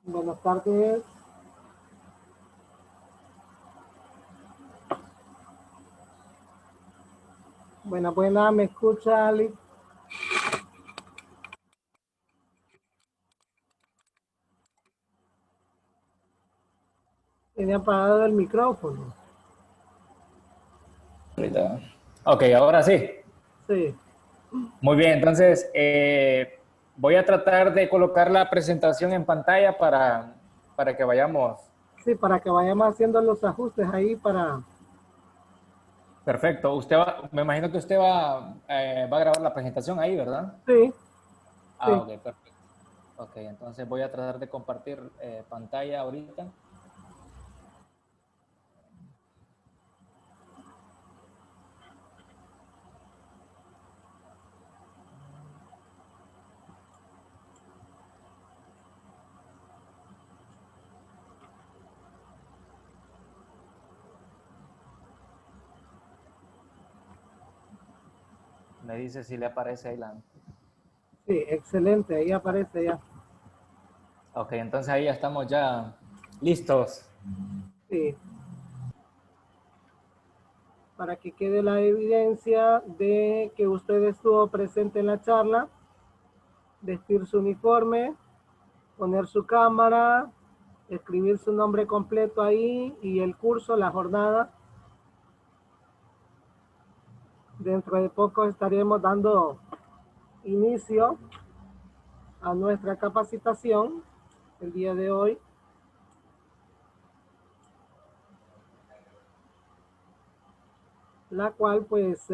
Buenas tardes. Buena, ¿me escucha, Ali? Tiene apagado el micrófono. Ahorita. Ok, ahora sí. Sí, Muy bien, entonces voy a tratar de colocar la presentación en pantalla para que vayamos. sí, para que vayamos haciendo los ajustes ahí para... Perfecto. Me imagino que usted va a grabar la presentación ahí, ¿verdad? Sí, Ah, sí. ok, perfecto. Ok, entonces voy a tratar de compartir pantalla ahorita. Me dice si le aparece ahí la... Sí, excelente, ahí aparece ya. Ok, entonces ahí ya estamos ya listos. Sí, para que quede la evidencia de que usted estuvo presente en la charla, vestir su uniforme, poner su cámara, escribir su nombre completo ahí y el curso, la jornada. Dentro de poco estaremos dando inicio a nuestra capacitación el día de hoy. La cual pues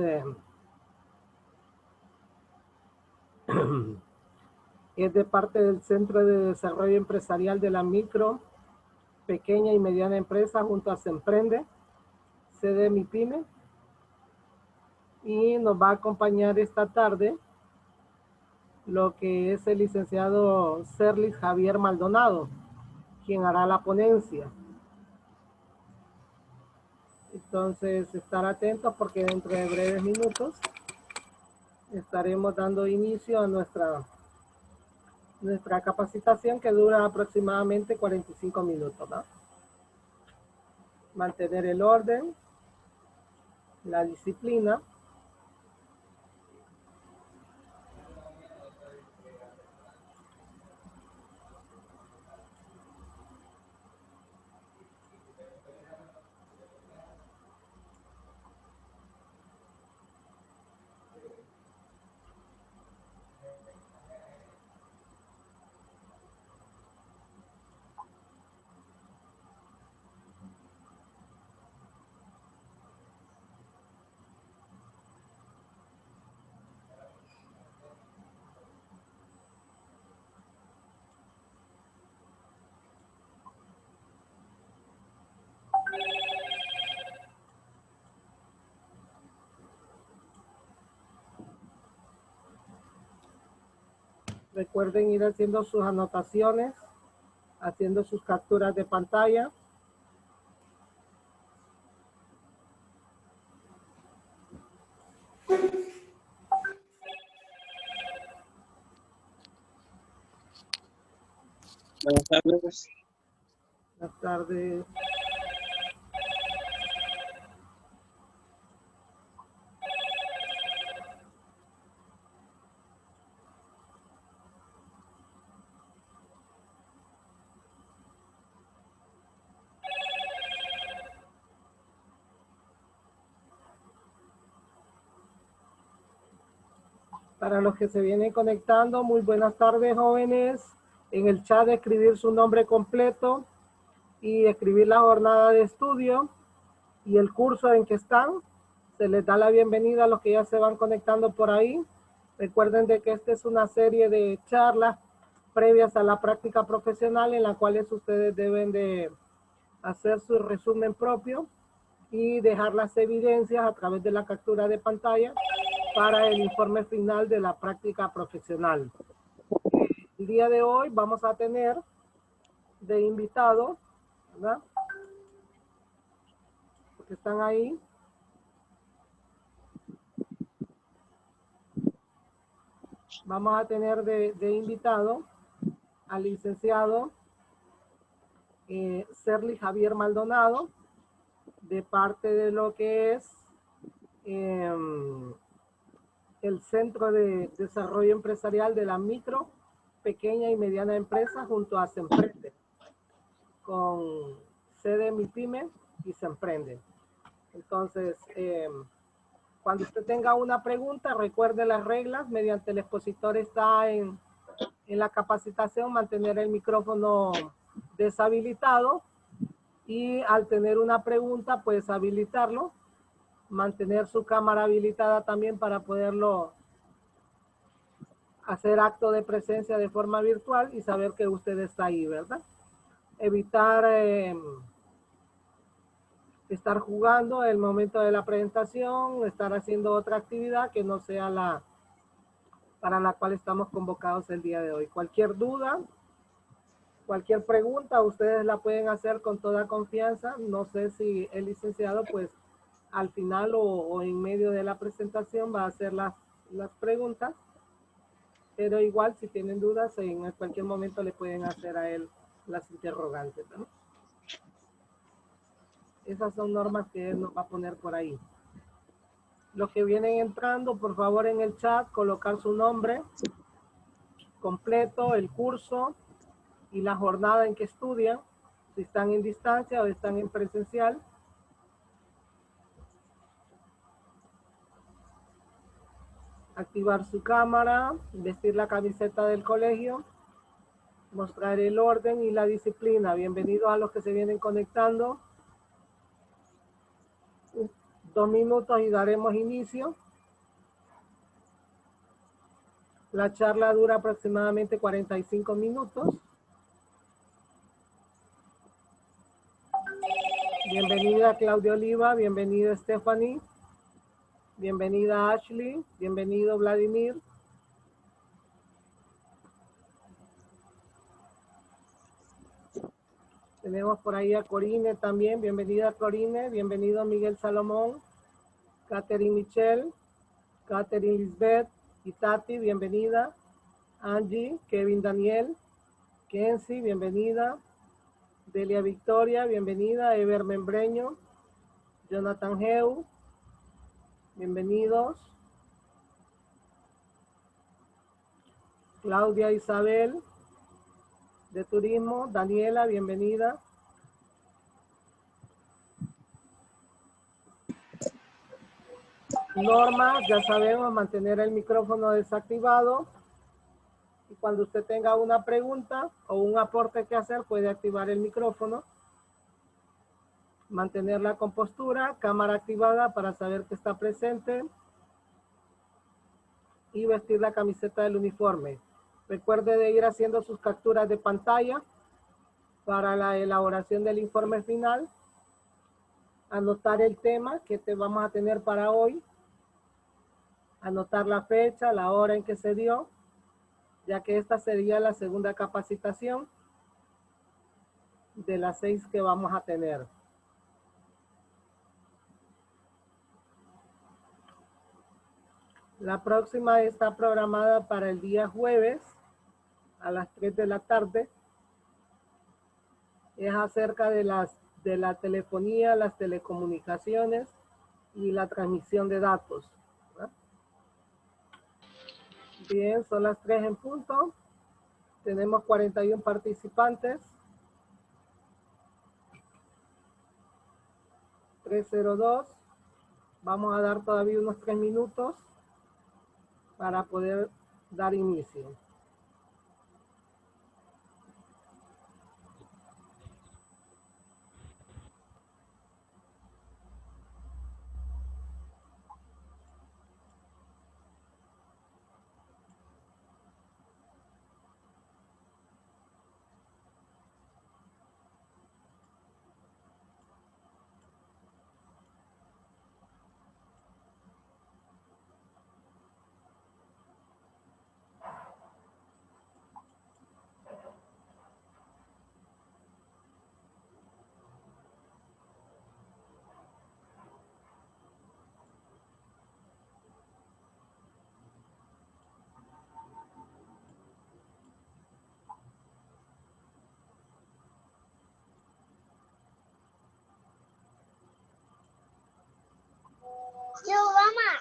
es de parte del Centro de Desarrollo Empresarial de la Micro, Pequeña y Mediana Empresa junto a Semprende, sede MIPYME, y nos va a acompañar esta tarde lo que es el licenciado Serlis Javier Maldonado, quien hará la ponencia. Entonces, estar atentos porque dentro de breves minutos estaremos dando inicio a nuestra capacitación, que dura aproximadamente 45 minutos, ¿no? Mantener el orden, la disciplina. Recuerden ir haciendo sus anotaciones, haciendo sus capturas de pantalla. Buenas tardes. Buenas tardes. Para los que se vienen conectando, muy buenas tardes, jóvenes. En el chat escribir su nombre completo y escribir la jornada de estudio y el curso en que están. Se les da la bienvenida a los que ya se van conectando por ahí. Recuerden de que esta es una serie de charlas previas a la práctica profesional en la cuales ustedes deben de hacer su resumen propio y dejar las evidencias a través de la captura de pantalla para el informe final de la práctica profesional. El día de hoy vamos a tener de invitado, ¿verdad? Porque están ahí. Vamos a tener de invitado al licenciado Serly Javier Maldonado, de parte de lo que es el Centro de Desarrollo Empresarial de la Micro, Pequeña y Mediana Empresa junto a Semprende, con sede en MIPYME y Semprende. Entonces, cuando usted tenga una pregunta, recuerde las reglas. Mediante el expositor está en la capacitación, mantener el micrófono deshabilitado, y al tener una pregunta, pues habilitarlo, mantener su cámara habilitada también para poderlo hacer acto de presencia de forma virtual y saber que usted está ahí, ¿verdad? Evitar estar jugando el momento de la presentación, estar haciendo otra actividad que no sea la para la cual estamos convocados el día de hoy. Cualquier duda, cualquier pregunta, ustedes la pueden hacer con toda confianza. No sé si el licenciado, pues, al final o en medio de la presentación va a hacer las preguntas, pero igual si tienen dudas, en cualquier momento le pueden hacer a él las interrogantes, ¿no? Esas son normas que él nos va a poner por ahí. Los que vienen entrando, por favor, en el chat, colocar su nombre completo, el curso y la jornada en que estudian, si están en distancia o están en presencial. Activar su cámara, vestir la camiseta del colegio, mostrar el orden y la disciplina. Bienvenidos a los que se vienen conectando. 2 minutos y daremos inicio. La charla dura aproximadamente 45 minutos. Bienvenida Claudia Oliva, bienvenida Stephanie, bienvenida Ashley, bienvenido Vladimir. Tenemos por ahí a Corine también, bienvenida Corine, bienvenido Miguel Salomón, Catherine Michelle, Catherine Lisbeth y Tati, bienvenida. Angie, Kevin Daniel, Kenzie, bienvenida. Delia Victoria, bienvenida. Ever Membreño, Jonathan Heu, bienvenidos. Claudia Isabel, de Turismo, Daniela, bienvenida. Normas, ya sabemos, mantener el micrófono desactivado. Y cuando usted tenga una pregunta o un aporte que hacer, puede activar el micrófono. Mantener la compostura, cámara activada para saber que está presente. Y vestir la camiseta del uniforme. Recuerde de ir haciendo sus capturas de pantalla para la elaboración del informe final. Anotar el tema que vamos a tener para hoy. Anotar la fecha, la hora en que se dio, ya que esta sería la segunda capacitación de las 6 que vamos a tener. La próxima está programada para el día jueves a las 3 de la tarde. Es acerca de la telefonía, las telecomunicaciones y la transmisión de datos. Bien, son las 3 en punto. Tenemos 41 participantes. 302. Vamos a dar todavía unos 3 minutos para poder dar inicio. Yo, mamá.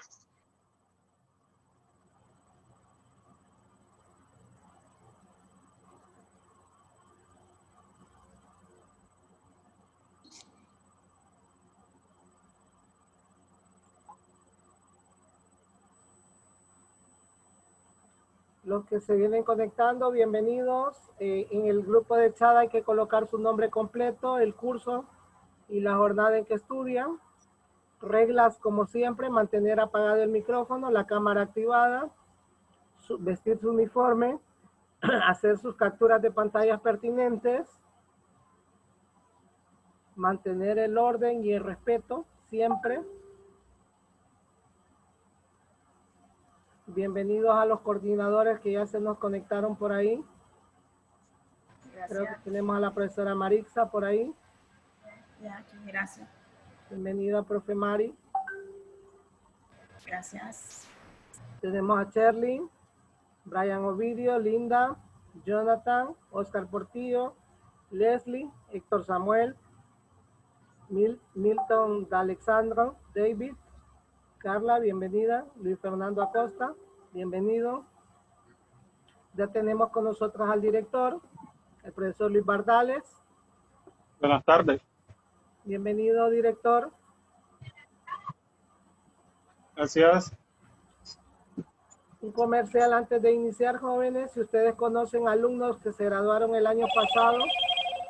Los que se vienen conectando, bienvenidos. En el grupo de chat hay que colocar su nombre completo, el curso y la jornada en que estudian. Reglas, como siempre, mantener apagado el micrófono, la cámara activada, vestir su uniforme, hacer sus capturas de pantallas pertinentes, mantener el orden y el respeto siempre. Bienvenidos a los coordinadores que ya se nos conectaron por ahí. Gracias. Creo que tenemos a la profesora Marixa por ahí. Ya, gracias. Bienvenida, profe Mari. Gracias. Tenemos a Shirley, Brian Ovidio, Linda, Jonathan, Oscar Portillo, Leslie, Héctor Samuel, Milton D'Alexandro, David, Carla, bienvenida, Luis Fernando Acosta, bienvenido. Ya tenemos con nosotros al director, el profesor Luis Bardales. Buenas tardes. Bienvenido, director. Gracias. Un comercial antes de iniciar, jóvenes. Si ustedes conocen alumnos que se graduaron el año pasado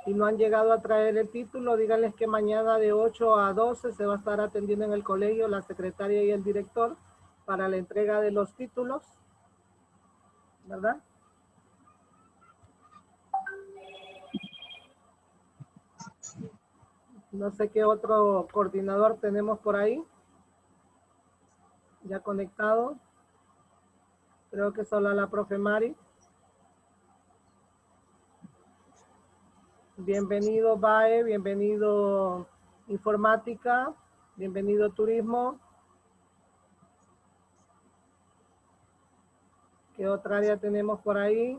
y no han llegado a traer el título, díganles que mañana de 8 a 12 se va a estar atendiendo en el colegio la secretaria y el director para la entrega de los títulos, ¿verdad? No sé qué otro coordinador tenemos por ahí. Ya conectado. Creo que solo a la profe Mari. Bienvenido BAE, bienvenido Informática, bienvenido Turismo. ¿Qué otra área tenemos por ahí?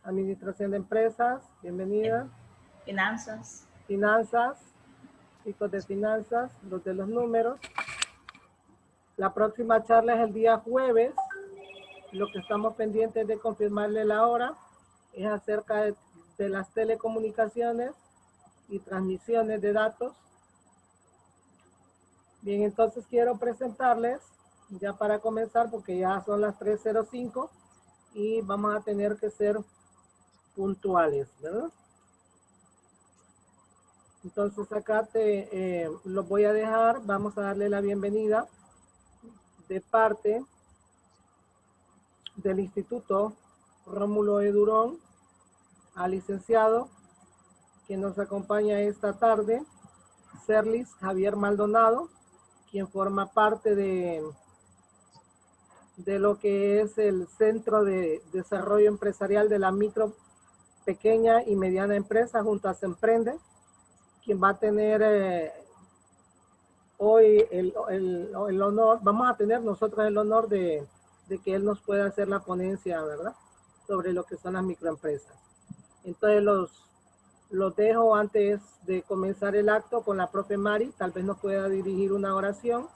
Administración de Empresas, bienvenida. Finanzas. Finanzas, chicos de finanzas, los de los números. La próxima charla es el día jueves. Lo que estamos pendientes de confirmarle la hora es acerca de las telecomunicaciones y transmisiones de datos. Bien, entonces quiero presentarles, ya para comenzar, porque ya son las 3:05 y vamos a tener que ser puntuales, ¿verdad? Entonces acá los voy a dejar, vamos a darle la bienvenida de parte del Instituto Rómulo E. Durón al licenciado que nos acompaña esta tarde, Serlis Javier Maldonado, quien forma parte de lo que es el Centro de Desarrollo Empresarial de la Micro, Pequeña y Mediana Empresa junto a Se Emprende, quien va a tener hoy el honor, vamos a tener nosotros el honor de que él nos pueda hacer la ponencia, ¿verdad?, sobre lo que son las microempresas. Entonces los dejo antes de comenzar el acto con la profe Mari, tal vez nos pueda dirigir una oración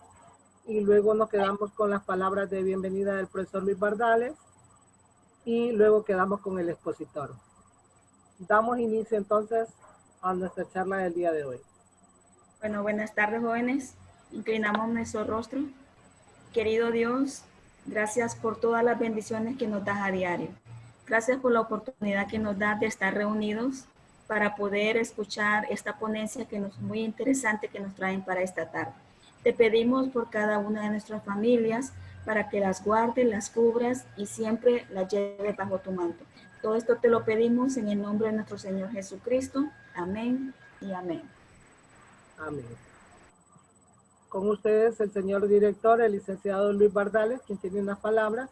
y luego nos quedamos con las palabras de bienvenida del profesor Luis Bardales y luego quedamos con el expositor. Damos inicio entonces a nuestra charla del día de hoy. Bueno, buenas tardes, jóvenes. Inclinamos nuestro rostro. Querido Dios, gracias por todas las bendiciones que nos das a diario. Gracias por la oportunidad que nos das de estar reunidos para poder escuchar esta ponencia que es muy interesante que nos traen para esta tarde. Te pedimos por cada una de nuestras familias para que las guardes, las cubras y siempre las lleves bajo tu manto. Todo esto te lo pedimos en el nombre de nuestro Señor Jesucristo. Amén y amén. Amén. Con ustedes el señor director, el licenciado Luis Bardales, quien tiene unas palabras.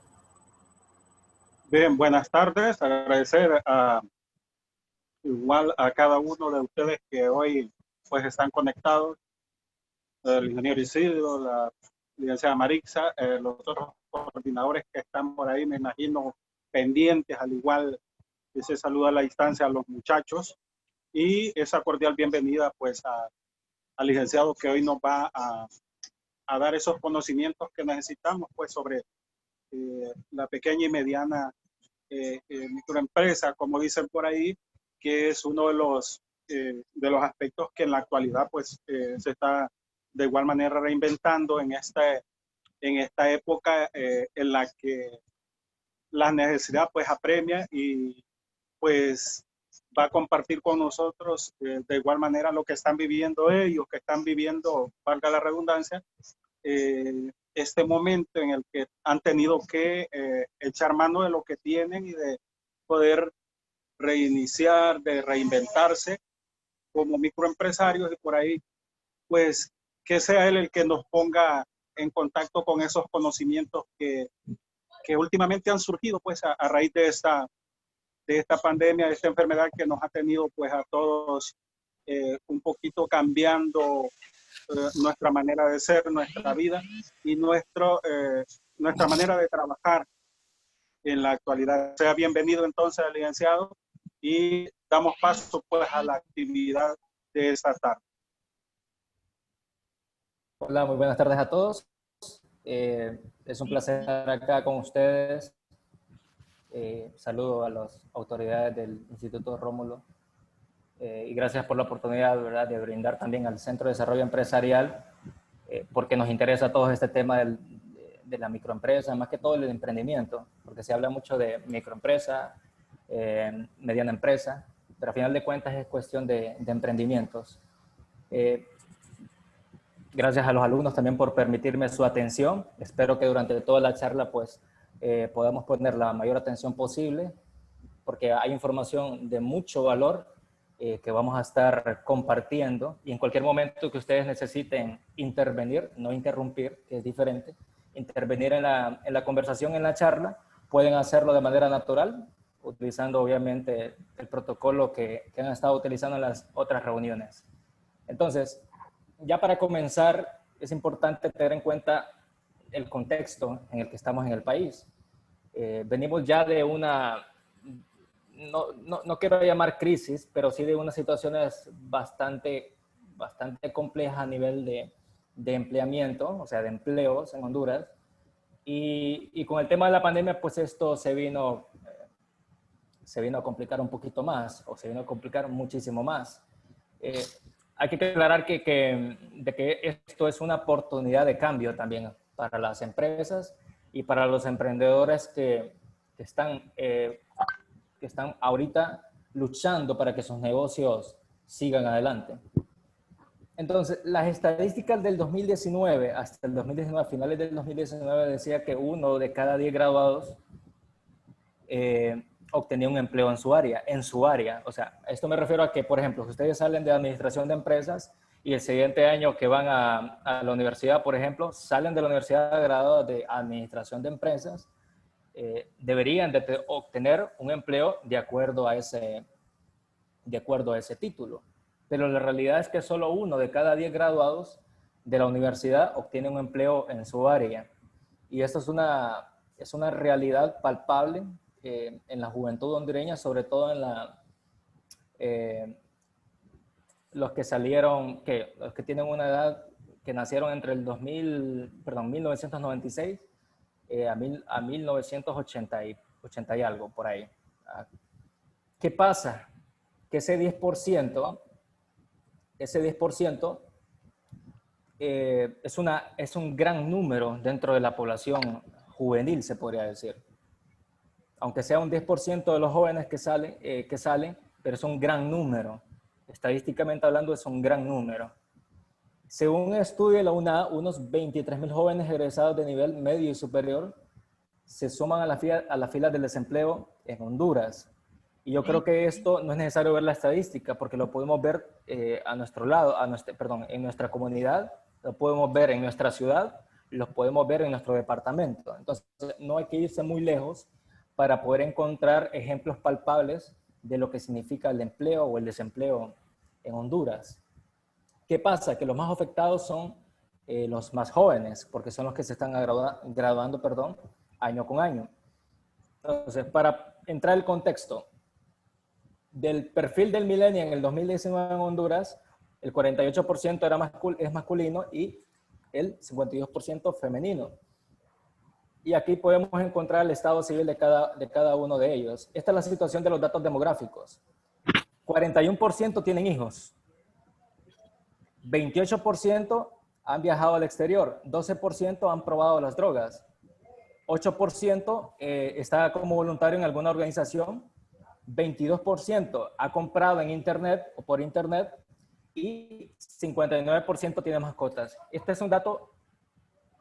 Bien, buenas tardes. Agradecer igual a cada uno de ustedes que hoy pues están conectados. El ingeniero Isidro, la licenciada Marixa, los otros coordinadores que están por ahí, me imagino, pendientes, al igual que se saluda a la distancia a los muchachos. Y esa cordial bienvenida pues al licenciado que hoy nos va a a dar esos conocimientos que necesitamos pues sobre la pequeña y mediana microempresa, como dicen por ahí, que es uno de los aspectos que en la actualidad pues se está de igual manera reinventando en esta época en la que la necesidad pues apremia y pues va a compartir con nosotros de igual manera lo que están viviendo ellos, que están viviendo, valga la redundancia, este momento en el que han tenido que echar mano de lo que tienen y de poder reiniciar, de reinventarse como microempresarios, y por ahí pues que sea él el que nos ponga en contacto con esos conocimientos que últimamente han surgido pues a raíz de esta pandemia, de esta enfermedad que nos ha tenido pues a todos un poquito cambiando nuestra manera de ser, nuestra vida y nuestra manera de trabajar en la actualidad. Sea bienvenido entonces al licenciado y damos paso pues a la actividad de esta tarde. Hola, muy buenas tardes a todos. Es un placer estar acá con ustedes. Saludo a las autoridades del Instituto Rómulo y gracias por la oportunidad, ¿verdad?, de brindar también al Centro de Desarrollo Empresarial, porque nos interesa todo este tema de la microempresa, más que todo el emprendimiento, porque se habla mucho de microempresa, mediana empresa, pero al final de cuentas es cuestión de emprendimientos. Gracias a los alumnos también por permitirme su atención. Espero que durante toda la charla pues podamos poner la mayor atención posible, porque hay información de mucho valor que vamos a estar compartiendo, y en cualquier momento que ustedes necesiten intervenir, no interrumpir, que es diferente, intervenir en la conversación, en la charla, pueden hacerlo de manera natural, utilizando obviamente el protocolo que han estado utilizando en las otras reuniones. Entonces, ya para comenzar, es importante tener en cuenta el contexto en el que estamos en el país. Venimos ya de una, no quiero llamar crisis, pero sí de unas situaciones bastante complejas a nivel de empleamiento, o sea, de empleos en Honduras. Y con el tema de la pandemia, pues esto se vino a complicar un poquito más, o se vino a complicar muchísimo más. Hay que aclarar que esto es una oportunidad de cambio también para las empresas y para los emprendedores que están ahorita luchando para que sus negocios sigan adelante. Entonces, las estadísticas del 2019, hasta el 2019, a finales del 2019, decía que 1 de cada 10 graduados obtenía un empleo en su área. O sea, esto me refiero a que, por ejemplo, si ustedes salen de administración de empresas y el siguiente año que van a la universidad, por ejemplo, salen de la universidad graduados de administración de empresas, deberían de obtener un empleo de acuerdo a ese título. Pero la realidad es que solo 1 de cada 10 graduados de la universidad obtiene un empleo en su área. Y esto es una realidad palpable en la juventud hondureña, sobre todo en los que tienen una edad, que nacieron entre el 1996 a 1980 y algo, por ahí. ¿Qué pasa? Que ese 10% es un gran número dentro de la población juvenil, se podría decir. Aunque sea un 10% de los jóvenes que salen, pero es un gran número. Estadísticamente hablando, es un gran número. Según un estudio de la UNA, unos 23,000 jóvenes egresados de nivel medio y superior se suman a la fila del desempleo en Honduras. Y yo creo que esto no es necesario ver la estadística, porque lo podemos ver a nuestro lado, en nuestra comunidad, lo podemos ver en nuestra ciudad, lo podemos ver en nuestro departamento. Entonces, no hay que irse muy lejos para poder encontrar ejemplos palpables de lo que significa el empleo o el desempleo en Honduras. ¿Qué pasa? Que los más afectados son los más jóvenes, porque son los que se están graduando, año con año. Entonces, para entrar en el contexto, del perfil del millennial en el 2019 en Honduras, el 48% es masculino y el 52% femenino. Y aquí podemos encontrar el estado civil de cada uno de ellos. Esta es la situación de los datos demográficos. 41% tienen hijos. 28% han viajado al exterior. 12% han probado las drogas. 8% está como voluntario en alguna organización. 22% ha comprado en internet o por internet. Y 59% tiene mascotas. Este es un dato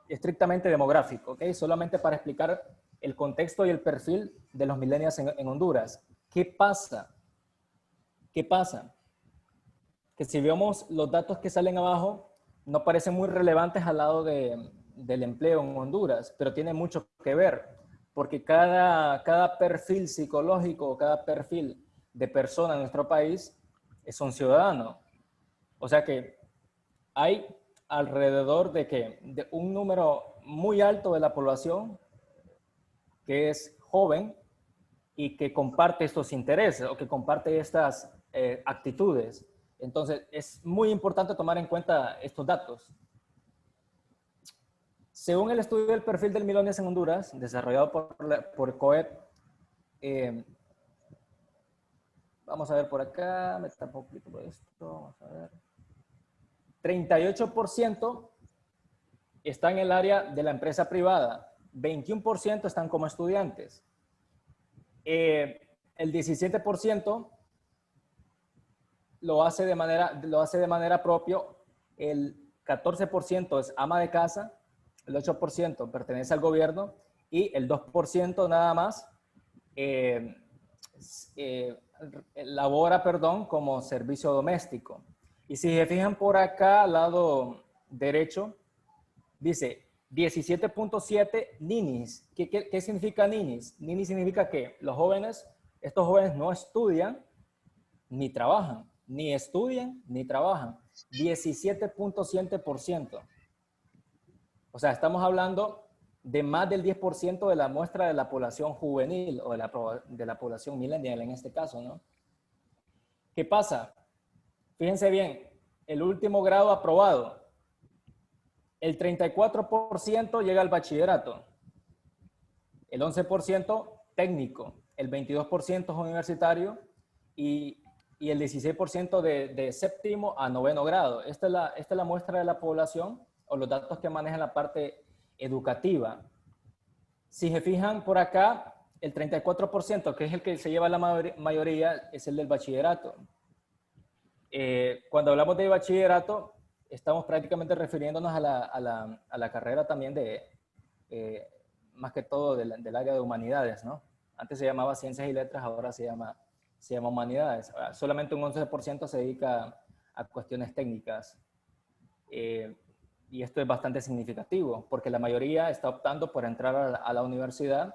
estrictamente demográfico, ¿ok? Solamente para explicar el contexto y el perfil de los millennials en Honduras. ¿Qué pasa? ¿Qué pasa? Que si vemos los datos que salen abajo, no parecen muy relevantes al lado del empleo en Honduras, pero tiene mucho que ver, porque cada perfil psicológico, cada perfil de persona en nuestro país es un ciudadano. O sea que hay alrededor de un número muy alto de la población que es joven y que comparte estos intereses o que comparte estas actitudes. Entonces, es muy importante tomar en cuenta estos datos. Según el estudio del perfil del millennial en Honduras, desarrollado por COEP, vamos a ver por acá, me tapo un poquito por esto, vamos a ver. 38% está en el área de la empresa privada, 21% están como estudiantes. El 17% lo hace de manera propia, el 14% es ama de casa, el 8% pertenece al gobierno y el 2% nada más labora, como servicio doméstico. Y si se fijan por acá al lado derecho, dice 17.7 ninis. ¿Qué significa ninis? Ninis significa que estos jóvenes no estudian ni trabajan. Ni estudian ni trabajan. 17.7%. O sea, estamos hablando de más del 10% de la muestra de la población juvenil o de la población millennial en este caso, ¿no? ¿Qué pasa? Fíjense bien, el último grado aprobado, el 34% llega al bachillerato, el 11% técnico, el 22% es universitario y el 16% de séptimo a noveno grado. Esta es la muestra de la población o los datos que manejan la parte educativa. Si se fijan por acá, el 34%, que es el que se lleva la mayoría, es el del bachillerato. Cuando hablamos de bachillerato, estamos prácticamente refiriéndonos a la carrera también más que todo del área de humanidades, ¿no? Antes se llamaba ciencias y letras, ahora se llama humanidades. Solamente un 11% se dedica a cuestiones técnicas. Y esto es bastante significativo, porque la mayoría está optando por entrar a la universidad,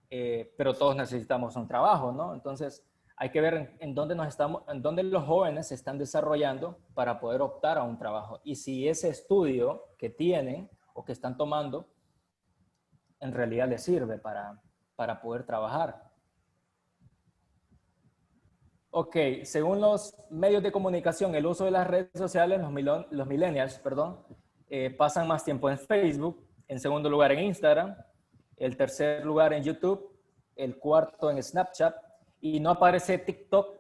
pero todos necesitamos un trabajo, ¿no? Entonces, hay que ver en dónde los jóvenes se están desarrollando para poder optar a un trabajo. Y si ese estudio que tienen o que están tomando, en realidad les sirve para poder trabajar. Ok, según los medios de comunicación, el uso de las redes sociales, los millennials, pasan más tiempo en Facebook, en segundo lugar en Instagram, el tercer lugar en YouTube, el cuarto en Snapchat, y no aparece TikTok,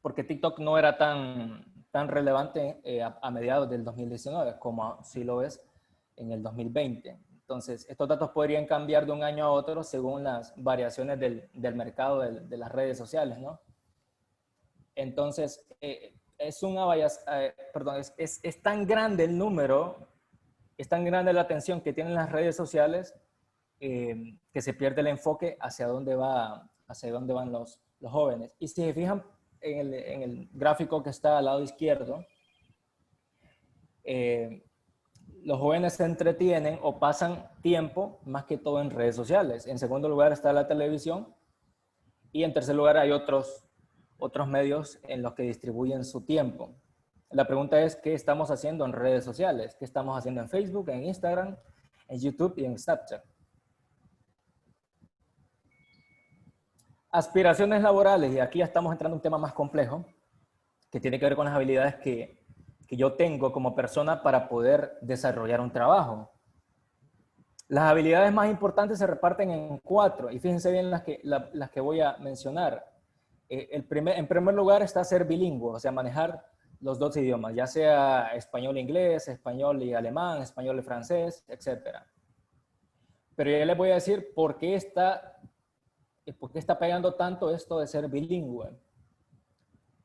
porque TikTok no era tan relevante a mediados del 2019, como sí lo es en el 2020. Entonces, estos datos podrían cambiar de un año a otro según las variaciones del mercado de las redes sociales, ¿no? Entonces, es tan grande el número, es tan grande la atención que tienen las redes sociales que se pierde el enfoque hacia dónde van los jóvenes. Y si se fijan en el gráfico que está al lado izquierdo, los jóvenes se entretienen o pasan tiempo más que todo en redes sociales. En segundo lugar está la televisión y en tercer lugar hay otros medios en los que distribuyen su tiempo. La pregunta es, ¿qué estamos haciendo en redes sociales? ¿Qué estamos haciendo en Facebook, en Instagram, en YouTube y en Snapchat? Aspiraciones laborales, y aquí ya estamos entrando en un tema más complejo, que tiene que ver con las habilidades que que yo tengo como persona para poder desarrollar un trabajo. Las habilidades más importantes se reparten en 4 y fíjense bien las que voy a mencionar. En primer lugar está ser bilingüe, o sea, manejar los 2 idiomas, ya sea español e inglés, español y alemán, español y francés, etc. Pero ya les voy a decir por qué está pegando tanto esto de ser bilingüe.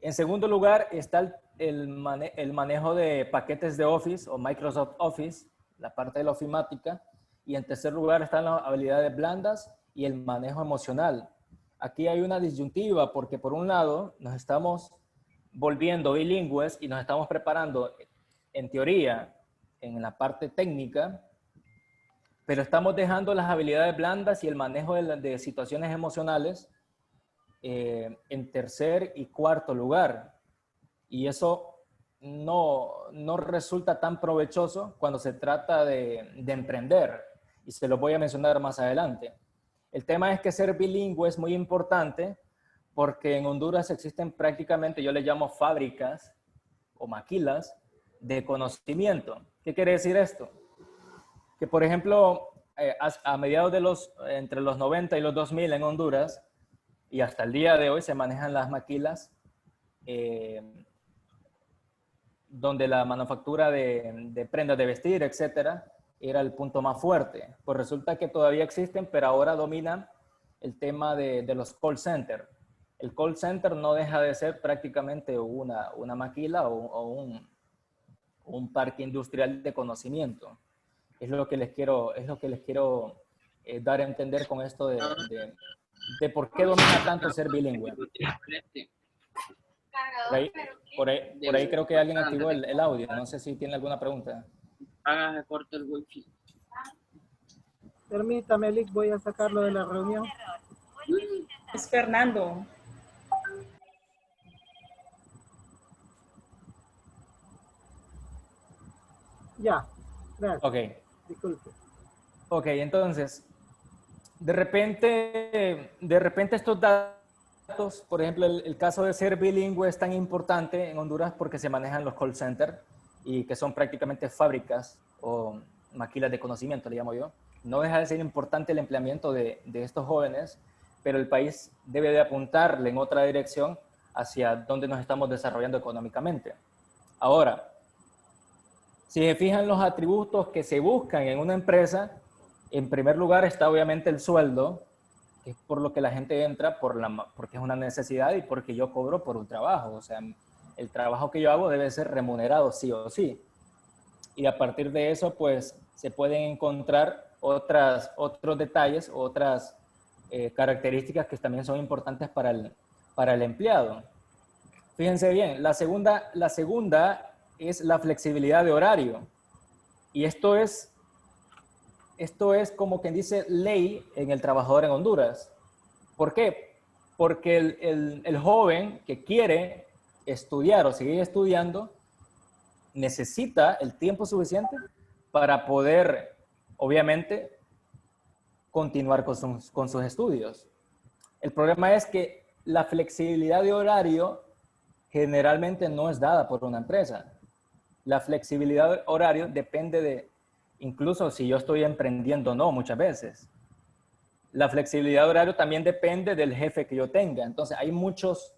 En segundo lugar está el manejo de paquetes de Office o Microsoft Office, la parte de la ofimática. Y en tercer lugar están las habilidades blandas y el manejo emocional. Aquí hay una disyuntiva porque por un lado nos estamos volviendo bilingües y nos estamos preparando en teoría en la parte técnica, pero estamos dejando las habilidades blandas y el manejo de situaciones emocionales en tercer y cuarto lugar. Y eso no resulta tan provechoso cuando se trata de emprender. Y se lo voy a mencionar más adelante. El tema es que ser bilingüe es muy importante porque en Honduras existen prácticamente, yo le llamo fábricas o maquilas de conocimiento. ¿Qué quiere decir esto? Que, por ejemplo, a mediados entre los 90 y los 2000 en Honduras, y hasta el día de hoy se manejan las maquilas donde la manufactura de prendas de vestir, etcétera, era el punto más fuerte. Pues resulta que todavía existen, pero ahora dominan el tema de los call centers. El call center no deja de ser prácticamente una maquila o un parque industrial de conocimiento. Es lo que les quiero dar a entender con esto de por qué domina tanto ser bilingüe. Por ahí creo que alguien activó el audio. No sé si tiene alguna pregunta. Hágase corto el wifi. Permítame, Lick, voy a sacarlo de la reunión. Es Fernando. Ya, gracias. Ok. Disculpe. Ok, entonces, de repente estos datos, por ejemplo, el caso de ser bilingüe es tan importante en Honduras porque se manejan los call centers y que son prácticamente fábricas o maquilas de conocimiento, le llamo yo. No deja de ser importante el empleamiento de estos jóvenes, pero el país debe de apuntarle en otra dirección hacia donde nos estamos desarrollando económicamente. Ahora, si se fijan los atributos que se buscan en una empresa, en primer lugar está obviamente el sueldo, que es por lo que la gente entra, porque es una necesidad y porque yo cobro por un trabajo. O sea, el trabajo que yo hago debe ser remunerado sí o sí. Y a partir de eso, pues, se pueden encontrar otros detalles, otras características que también son importantes para el empleado. Fíjense bien, la segunda es la flexibilidad de horario. Y esto es como quien dice ley en el trabajador en Honduras. ¿Por qué? Porque el joven que quiere estudiar o seguir estudiando necesita el tiempo suficiente para poder, obviamente, continuar con sus estudios. El problema es que la flexibilidad de horario generalmente no es dada por una empresa. La flexibilidad de horario depende de, incluso si yo estoy emprendiendo o no, muchas veces. La flexibilidad de horario también depende del jefe que yo tenga. Entonces, hay muchos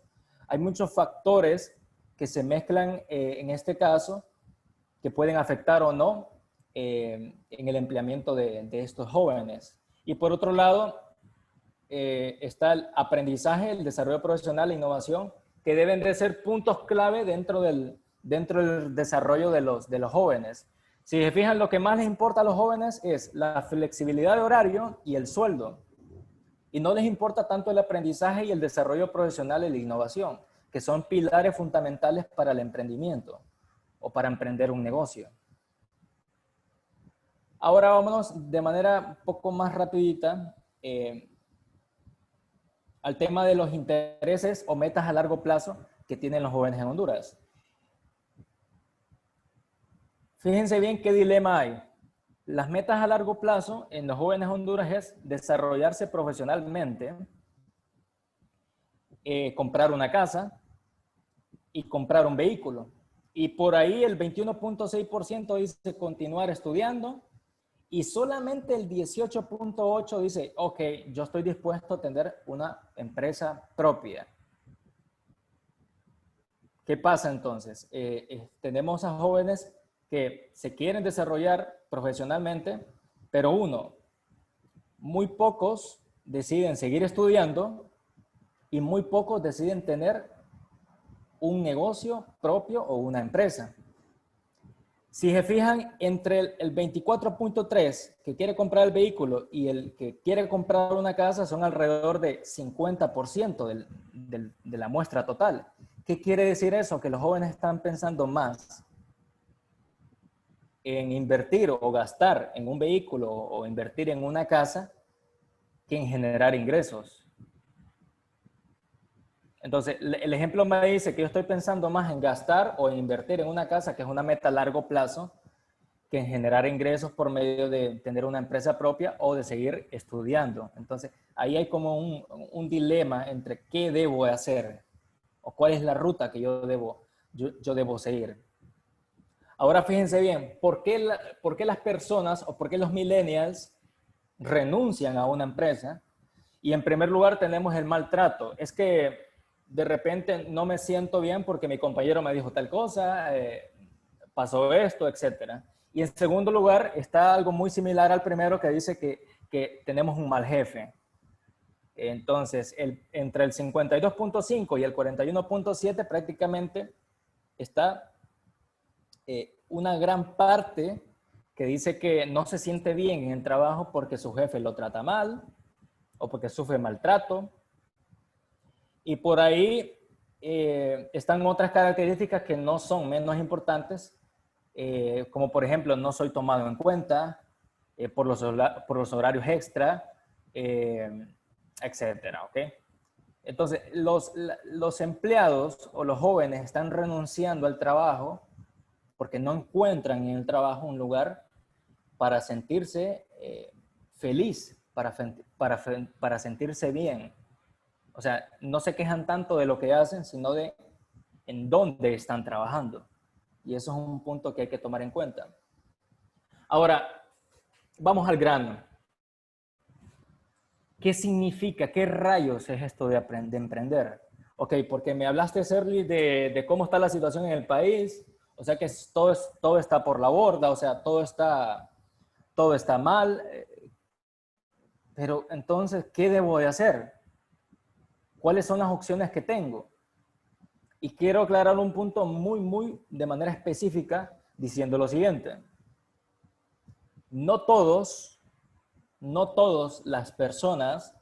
factores que se mezclan en este caso que pueden afectar o no en el empleamiento de estos jóvenes. Y por otro lado, está el aprendizaje, el desarrollo profesional e innovación, que deben de ser puntos clave dentro del desarrollo de los jóvenes. Si se fijan, lo que más les importa a los jóvenes es la flexibilidad de horario y el sueldo. Y no les importa tanto el aprendizaje y el desarrollo profesional y la innovación, que son pilares fundamentales para el emprendimiento o para emprender un negocio. Ahora vámonos de manera un poco más rapidita al tema de los intereses o metas a largo plazo que tienen los jóvenes en Honduras. Fíjense bien qué dilema hay. Las metas a largo plazo en los jóvenes en Honduras es desarrollarse profesionalmente, comprar una casa y comprar un vehículo. Y por ahí el 21.6% dice continuar estudiando. Y solamente el 18.8% dice, ok, yo estoy dispuesto a tener una empresa propia. ¿Qué pasa entonces? Tenemos a jóvenes que se quieren desarrollar profesionalmente, pero muy pocos deciden seguir estudiando y muy pocos deciden tener un negocio propio o una empresa. Si se fijan, entre el 24.3 que quiere comprar el vehículo y el que quiere comprar una casa son alrededor de 50% de la muestra total. ¿Qué quiere decir eso? Que los jóvenes están pensando más en invertir o gastar en un vehículo o invertir en una casa que en generar ingresos. Entonces, el ejemplo me dice que yo estoy pensando más en gastar o en invertir en una casa, que es una meta a largo plazo, que en generar ingresos por medio de tener una empresa propia o de seguir estudiando. Entonces, ahí hay como un dilema entre qué debo hacer o cuál es la ruta que yo debo seguir. Ahora, fíjense bien, ¿por qué las personas o por qué los millennials renuncian a una empresa? Y en primer lugar tenemos el maltrato. Es que de repente no me siento bien porque mi compañero me dijo tal cosa, pasó esto, etc. Y en segundo lugar está algo muy similar al primero que dice que tenemos un mal jefe. Entonces, entre el 52.5 y el 41.7 prácticamente está una gran parte que dice que no se siente bien en el trabajo porque su jefe lo trata mal o porque sufre maltrato. Y por ahí están otras características que no son menos importantes, como por ejemplo no soy tomado en cuenta por los horarios extra, etcétera, ¿ok? Entonces, los empleados o los jóvenes están renunciando al trabajo porque no encuentran en el trabajo un lugar para sentirse feliz, para sentirse bien. O sea, no se quejan tanto de lo que hacen, sino de en dónde están trabajando. Y eso es un punto que hay que tomar en cuenta. Ahora, vamos al grano. ¿Qué significa? ¿Qué rayos es esto de emprender? Ok, porque me hablaste, Serly, de cómo está la situación en el país. O sea que todo está por la borda, o sea, todo está mal. Pero entonces, ¿qué debo de hacer? ¿Cuáles son las opciones que tengo? Y quiero aclarar un punto muy de manera específica diciendo lo siguiente. No todas las personas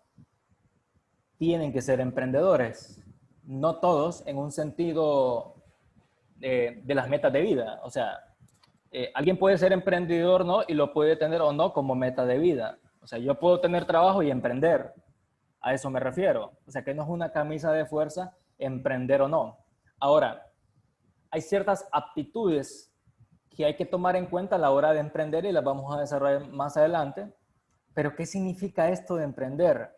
tienen que ser emprendedores. No todos en un sentido de las metas de vida. O sea, alguien puede ser emprendedor, ¿no? Y lo puede tener o no como meta de vida. O sea, yo puedo tener trabajo y emprender. A eso me refiero. O sea, que no es una camisa de fuerza emprender o no. Ahora, hay ciertas aptitudes que hay que tomar en cuenta a la hora de emprender y las vamos a desarrollar más adelante. Pero, ¿qué significa esto de emprender?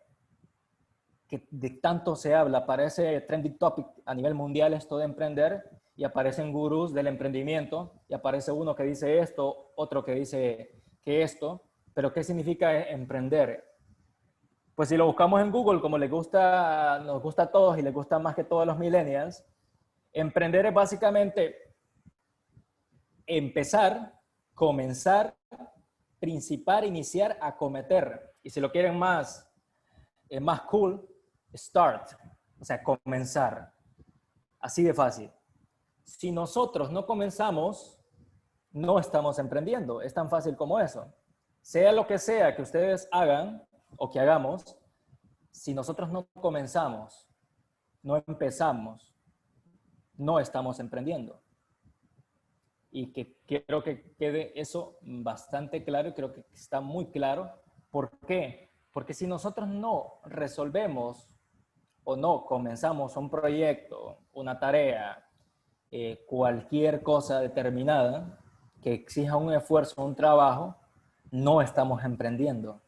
Que de tanto se habla, aparece trending topic a nivel mundial esto de emprender y aparecen gurús del emprendimiento y aparece uno que dice esto, otro que dice que esto. Pero, ¿qué significa emprender? Pues si lo buscamos en Google, como nos gusta a todos y les gusta más que todos los millennials, emprender es básicamente empezar, comenzar, principar, iniciar, acometer. Y si lo quieren más cool, start, o sea, comenzar. Así de fácil. Si nosotros no comenzamos, no estamos emprendiendo. Es tan fácil como eso. Sea lo que sea que ustedes hagan o que hagamos, si nosotros no comenzamos, no empezamos, no estamos emprendiendo. Y que quiero que quede eso bastante claro y creo que está muy claro. ¿Por qué? Porque si nosotros no resolvemos o no comenzamos un proyecto, una tarea, cualquier cosa determinada que exija un esfuerzo, un trabajo, no estamos emprendiendo.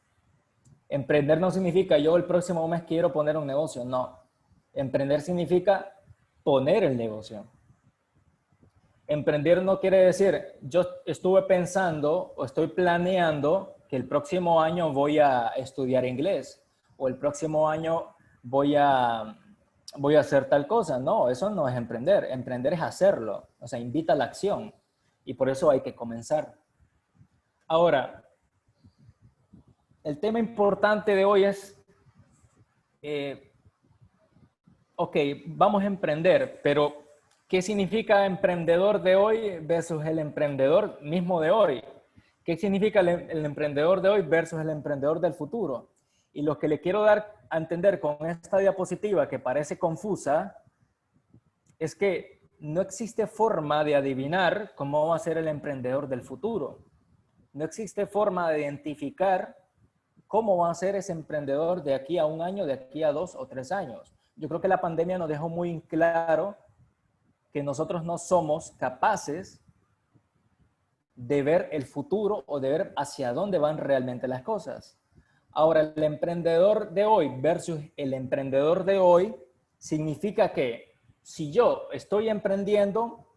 Emprender no significa yo el próximo mes quiero poner un negocio, no. Emprender significa poner el negocio. Emprender no quiere decir, yo estuve pensando o estoy planeando que el próximo año voy a estudiar inglés o el próximo año voy a hacer tal cosa. No, eso no es emprender. Emprender es hacerlo. O sea, invita a la acción. Y por eso hay que comenzar. Ahora, el tema importante de hoy es, ok, vamos a emprender, pero ¿qué significa emprendedor de hoy versus el emprendedor mismo de hoy? ¿Qué significa el emprendedor de hoy versus el emprendedor del futuro? Y lo que le quiero dar a entender con esta diapositiva que parece confusa es que no existe forma de adivinar cómo va a ser el emprendedor del futuro. No existe forma de identificar cómo va a ser ese emprendedor de aquí a un año, de aquí a 2 o 3 años. Yo creo que la pandemia nos dejó muy claro que nosotros no somos capaces de ver el futuro o de ver hacia dónde van realmente las cosas. Ahora, el emprendedor de hoy versus el emprendedor de hoy significa que si yo estoy emprendiendo,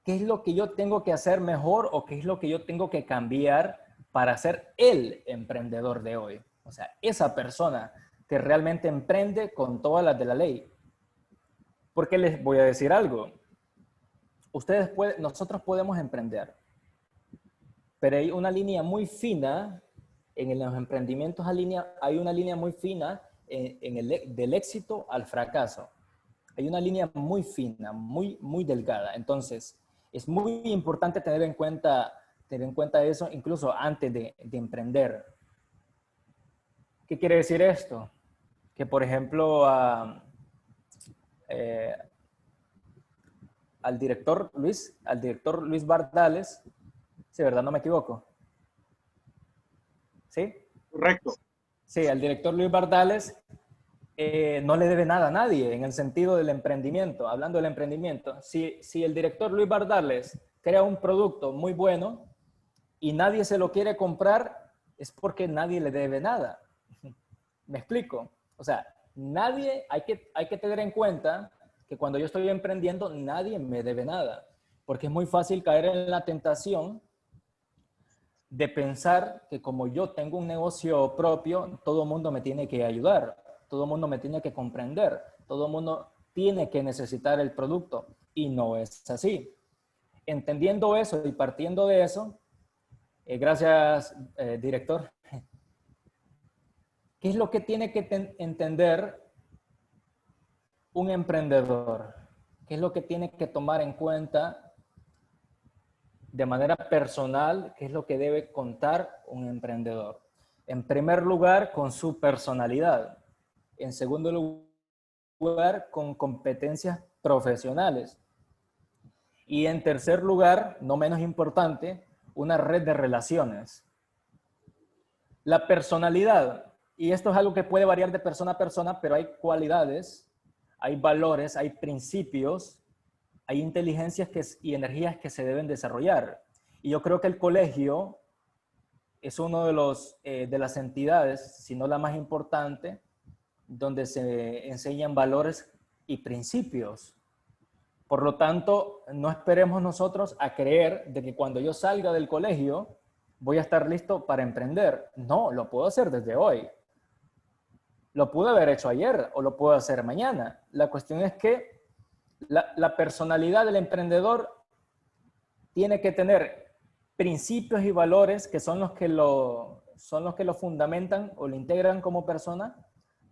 ¿qué es lo que yo tengo que hacer mejor o qué es lo que yo tengo que cambiar para ser el emprendedor de hoy? O sea, esa persona que realmente emprende con todas las de la ley. Porque les voy a decir algo. Nosotros podemos emprender, pero hay una línea muy fina en los emprendimientos. Hay una línea muy fina del éxito al fracaso. Hay una línea muy fina, muy delgada. Entonces, es muy importante tener en cuenta eso incluso antes de emprender. ¿Qué quiere decir esto? Que, por ejemplo, al director Luis Bardales, ¿sí, verdad? No me equivoco. ¿Sí? Correcto. Sí, al director Luis Bardales no le debe nada a nadie en el sentido del emprendimiento. Hablando del emprendimiento, si el director Luis Bardales crea un producto muy bueno y nadie se lo quiere comprar, es porque nadie le debe nada. ¿Me explico? O sea, hay que tener en cuenta que cuando yo estoy emprendiendo, nadie me debe nada. Porque es muy fácil caer en la tentación de pensar que como yo tengo un negocio propio, todo el mundo me tiene que ayudar, todo el mundo me tiene que comprender, todo el mundo tiene que necesitar el producto. Y no es así. Entendiendo eso y partiendo de eso, gracias, director. ¿Qué es lo que tiene que entender un emprendedor? ¿Qué es lo que tiene que tomar en cuenta de manera personal? ¿Qué es lo que debe contar un emprendedor? En primer lugar, con su personalidad. En segundo lugar, con competencias profesionales. Y en tercer lugar, no menos importante, una red de relaciones. La personalidad, y esto es algo que puede variar de persona a persona, pero hay cualidades, hay valores, hay principios, hay inteligencias y energías que se deben desarrollar. Y yo creo que el colegio es uno de las entidades, si no la más importante, donde se enseñan valores y principios. Por lo tanto, no esperemos nosotros a creer de que cuando yo salga del colegio voy a estar listo para emprender. No, lo puedo hacer desde hoy. Lo pude haber hecho ayer o lo puedo hacer mañana. La cuestión es que la personalidad del emprendedor tiene que tener principios y valores que son los que lo fundamentan o lo integran como persona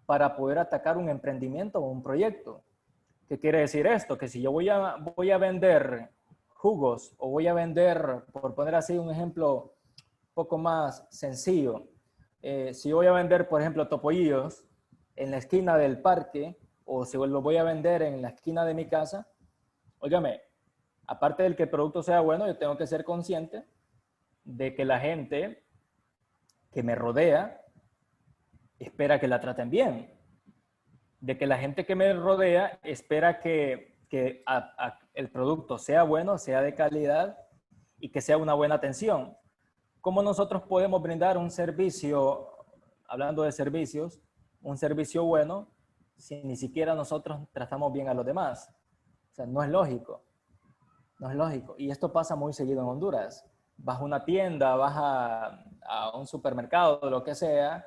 para poder atacar un emprendimiento o un proyecto. ¿Qué quiere decir esto? Que si yo voy a vender jugos o voy a vender, por poner así un ejemplo un poco más sencillo, si yo voy a vender, por ejemplo, topollillos en la esquina del parque o si lo voy a vender en la esquina de mi casa, óigame, aparte del que el producto sea bueno, yo tengo que ser consciente de que la gente que me rodea espera que la traten bien. De que la gente que me rodea espera que el producto sea bueno, sea de calidad y que sea una buena atención. ¿Cómo nosotros podemos brindar un servicio, hablando de servicios, un servicio bueno, si ni siquiera nosotros tratamos bien a los demás? O sea, no es lógico. No es lógico. Y esto pasa muy seguido en Honduras. Vas a una tienda, vas a un supermercado, lo que sea,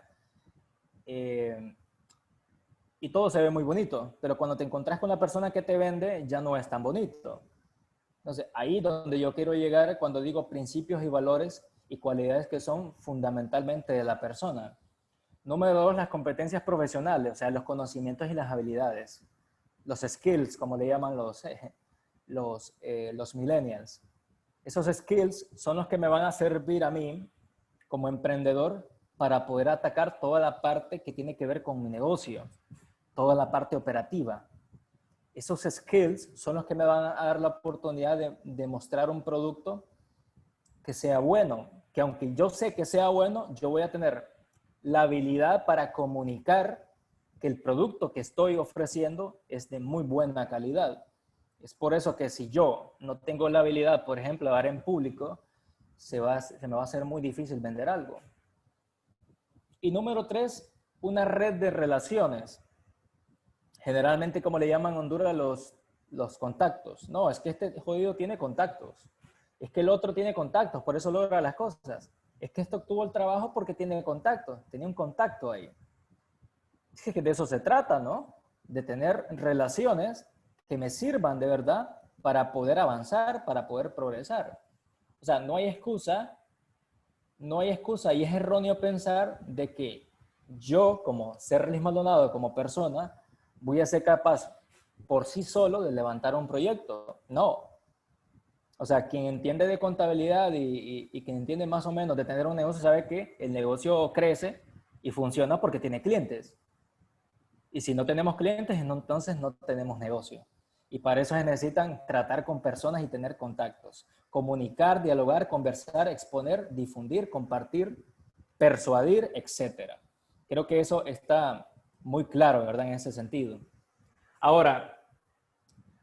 y todo se ve muy bonito, pero cuando te encontrás con la persona que te vende, ya no es tan bonito. Entonces, ahí donde yo quiero llegar cuando digo principios y valores y cualidades que son fundamentalmente de la persona. Número 2, las competencias profesionales, o sea, los conocimientos y las habilidades. Los skills, como le llaman los millennials. Esos skills son los que me van a servir a mí como emprendedor para poder atacar toda la parte que tiene que ver con mi negocio, toda la parte operativa. Esos skills son los que me van a dar la oportunidad de mostrar un producto que sea bueno, que aunque yo sé que sea bueno, yo voy a tener la habilidad para comunicar que el producto que estoy ofreciendo es de muy buena calidad. Es por eso que si yo no tengo la habilidad, por ejemplo, de hablar en público, se me va a hacer muy difícil vender algo. Y número 3, una red de relaciones. Generalmente, como le llaman en Honduras, los contactos. No, es que este jodido tiene contactos. Es que el otro tiene contactos, por eso logra las cosas. Es que esto obtuvo el trabajo porque tiene contactos, tenía un contacto ahí. Es que de eso se trata, ¿no? De tener relaciones que me sirvan de verdad para poder avanzar, para poder progresar. O sea, no hay excusa y es erróneo pensar de que yo, como Serlis Maldonado, como persona, voy a ser capaz por sí solo de levantar un proyecto. No. O sea, quien entiende de contabilidad y quien entiende más o menos de tener un negocio sabe que el negocio crece y funciona porque tiene clientes. Y si no tenemos clientes, entonces no tenemos negocio. Y para eso se necesitan tratar con personas y tener contactos. Comunicar, dialogar, conversar, exponer, difundir, compartir, persuadir, etc. Creo que eso está muy claro, ¿verdad? En ese sentido. Ahora,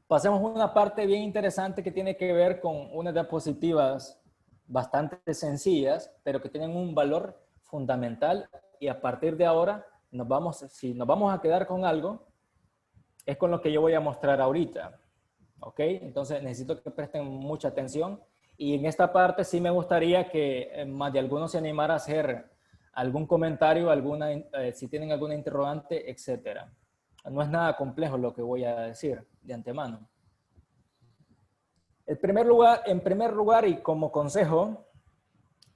pasemos a una parte bien interesante que tiene que ver con unas diapositivas bastante sencillas, pero que tienen un valor fundamental y a partir de ahora, si nos vamos a quedar con algo, es con lo que yo voy a mostrar ahorita. ¿Ok? Entonces necesito que presten mucha atención y en esta parte sí me gustaría que más de alguno se animara a hacer algún comentario, si tienen alguna interrogante, etcétera. No es nada complejo lo que voy a decir de antemano. En primer lugar y como consejo,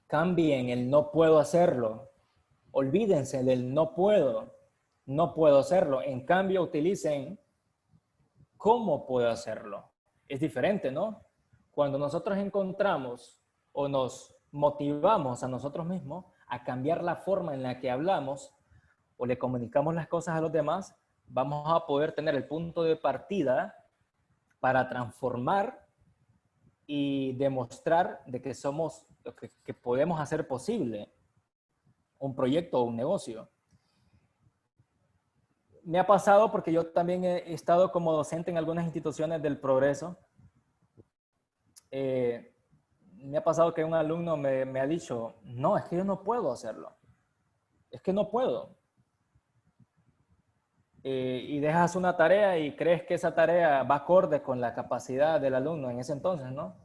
cambien el no puedo hacerlo. Olvídense del no puedo hacerlo. En cambio, utilicen cómo puedo hacerlo. Es diferente, ¿no? Cuando nosotros encontramos o nos motivamos a nosotros mismos a cambiar la forma en la que hablamos o le comunicamos las cosas a los demás, vamos a poder tener el punto de partida para transformar y demostrar de que que podemos hacer posible un proyecto o un negocio. Me ha pasado porque yo también he estado como docente en algunas instituciones del progreso. Me ha pasado que un alumno me ha dicho, no, es que yo no puedo hacerlo. Es que no puedo. Y dejas una tarea y crees que esa tarea va acorde con la capacidad del alumno en ese entonces, ¿no?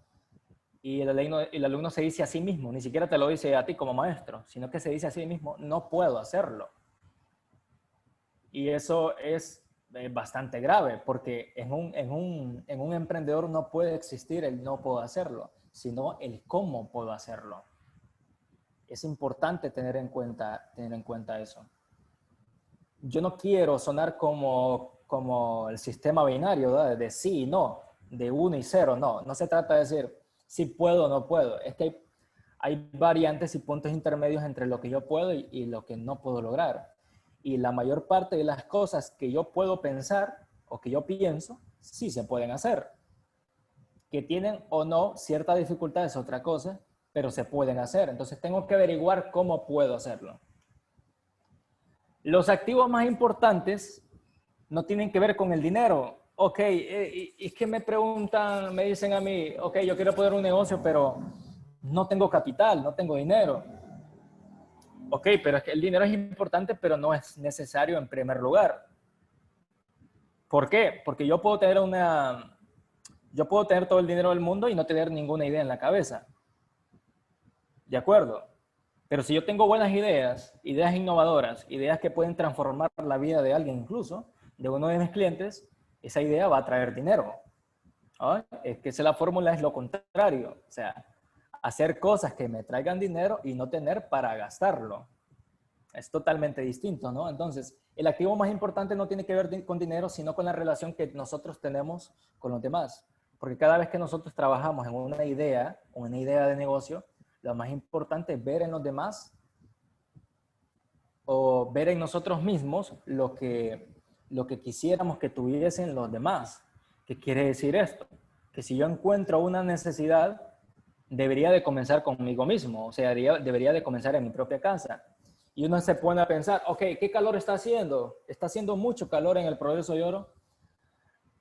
Y el alumno se dice a sí mismo, ni siquiera te lo dice a ti como maestro, sino que se dice a sí mismo, no puedo hacerlo. Y eso es bastante grave, porque en un emprendedor no puede existir el no puedo hacerlo, sino el cómo puedo hacerlo. Es importante tener en cuenta eso. Yo no quiero sonar como el sistema binario, ¿verdad? De sí y no, de 1 y 0, no. No se trata de decir si puedo o no puedo. Es que hay variantes y puntos intermedios entre lo que yo puedo y lo que no puedo lograr. Y la mayor parte de las cosas que yo puedo pensar o que yo pienso, sí se pueden hacer. Que tienen o no cierta dificultad es otra cosa, pero se pueden hacer. Entonces tengo que averiguar cómo puedo hacerlo. Los activos más importantes no tienen que ver con el dinero. Ok, es que me preguntan, me dicen a mí, ok, yo quiero poner un negocio, pero no tengo capital, no tengo dinero. Ok, pero es que el dinero es importante, pero no es necesario en primer lugar. ¿Por qué? Porque yo puedo tener Yo puedo tener todo el dinero del mundo y no tener ninguna idea en la cabeza. ¿De acuerdo? Pero si yo tengo buenas ideas, ideas innovadoras, ideas que pueden transformar la vida de alguien incluso, de uno de mis clientes, esa idea va a traer dinero. ¿Ah? Es que la fórmula es lo contrario. O sea, hacer cosas que me traigan dinero y no tener para gastarlo. Es totalmente distinto, ¿no? Entonces, el activo más importante no tiene que ver con dinero, sino con la relación que nosotros tenemos con los demás. Porque cada vez que nosotros trabajamos en una idea de negocio, lo más importante es ver en los demás o ver en nosotros mismos lo que quisiéramos que tuviesen los demás. ¿Qué quiere decir esto? Que si yo encuentro una necesidad, debería de comenzar conmigo mismo, o sea, debería de comenzar en mi propia casa. Y uno se pone a pensar, ok, ¿qué calor está haciendo? Está haciendo mucho calor en el Progreso de Oro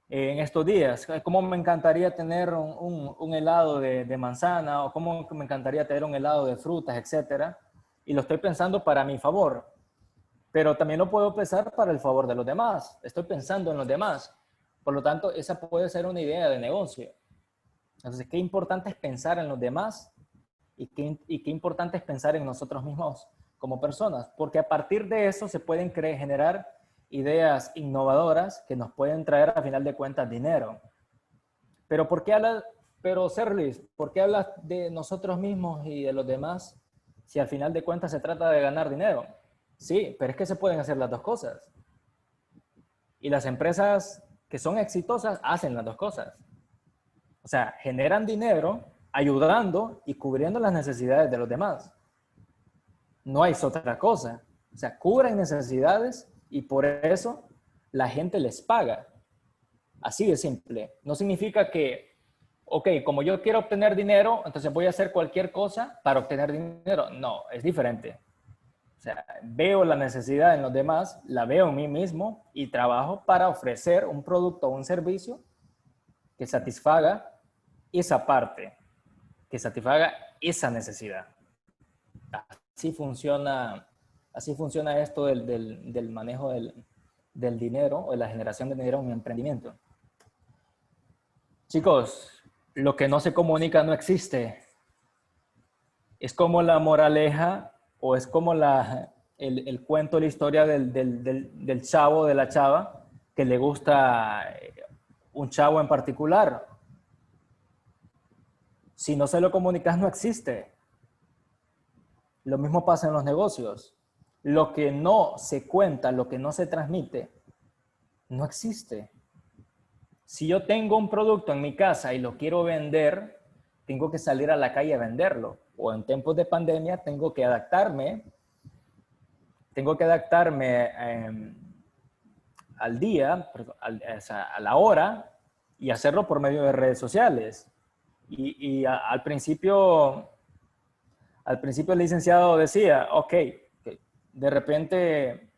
en estos días. ¿Cómo me encantaría tener un helado de manzana? O cómo me encantaría tener un helado de frutas, etcétera. Y lo estoy pensando para mi favor. Pero también lo puedo pensar para el favor de los demás. Estoy pensando en los demás. Por lo tanto, esa puede ser una idea de negocio. Entonces, qué importante es pensar en los demás y qué importante es pensar en nosotros mismos como personas, porque a partir de eso se pueden generar ideas innovadoras que nos pueden traer a final de cuentas dinero. Pero Serlis, ¿por qué hablas de nosotros mismos y de los demás si al final de cuentas se trata de ganar dinero? Sí, pero es que se pueden hacer las dos cosas. Y las empresas que son exitosas hacen las dos cosas. O sea, generan dinero ayudando y cubriendo las necesidades de los demás. No hay otra cosa. O sea, cubren necesidades y por eso la gente les paga. Así de simple. No significa que, ok, como yo quiero obtener dinero, entonces voy a hacer cualquier cosa para obtener dinero. No, es diferente. O sea, veo la necesidad en los demás, la veo en mí mismo y trabajo para ofrecer un producto o un servicio que satisfaga esa parte, que satisfaga esa necesidad. Así funciona esto del manejo del dinero o de la generación de dinero en un emprendimiento. Chicos, lo que no se comunica no existe. Es como la moraleja o es como el cuento, la historia del chavo, de la chava, que le gusta un chavo en particular. Si no se lo comunicas, no existe. Lo mismo pasa en los negocios. Lo que no se cuenta, lo que no se transmite, no existe. Si yo tengo un producto en mi casa y lo quiero vender, tengo que salir a la calle a venderlo. O en tiempos de pandemia tengo que adaptarme al día, a la hora, y hacerlo por medio de redes sociales. Al principio el licenciado decía, ok, de repente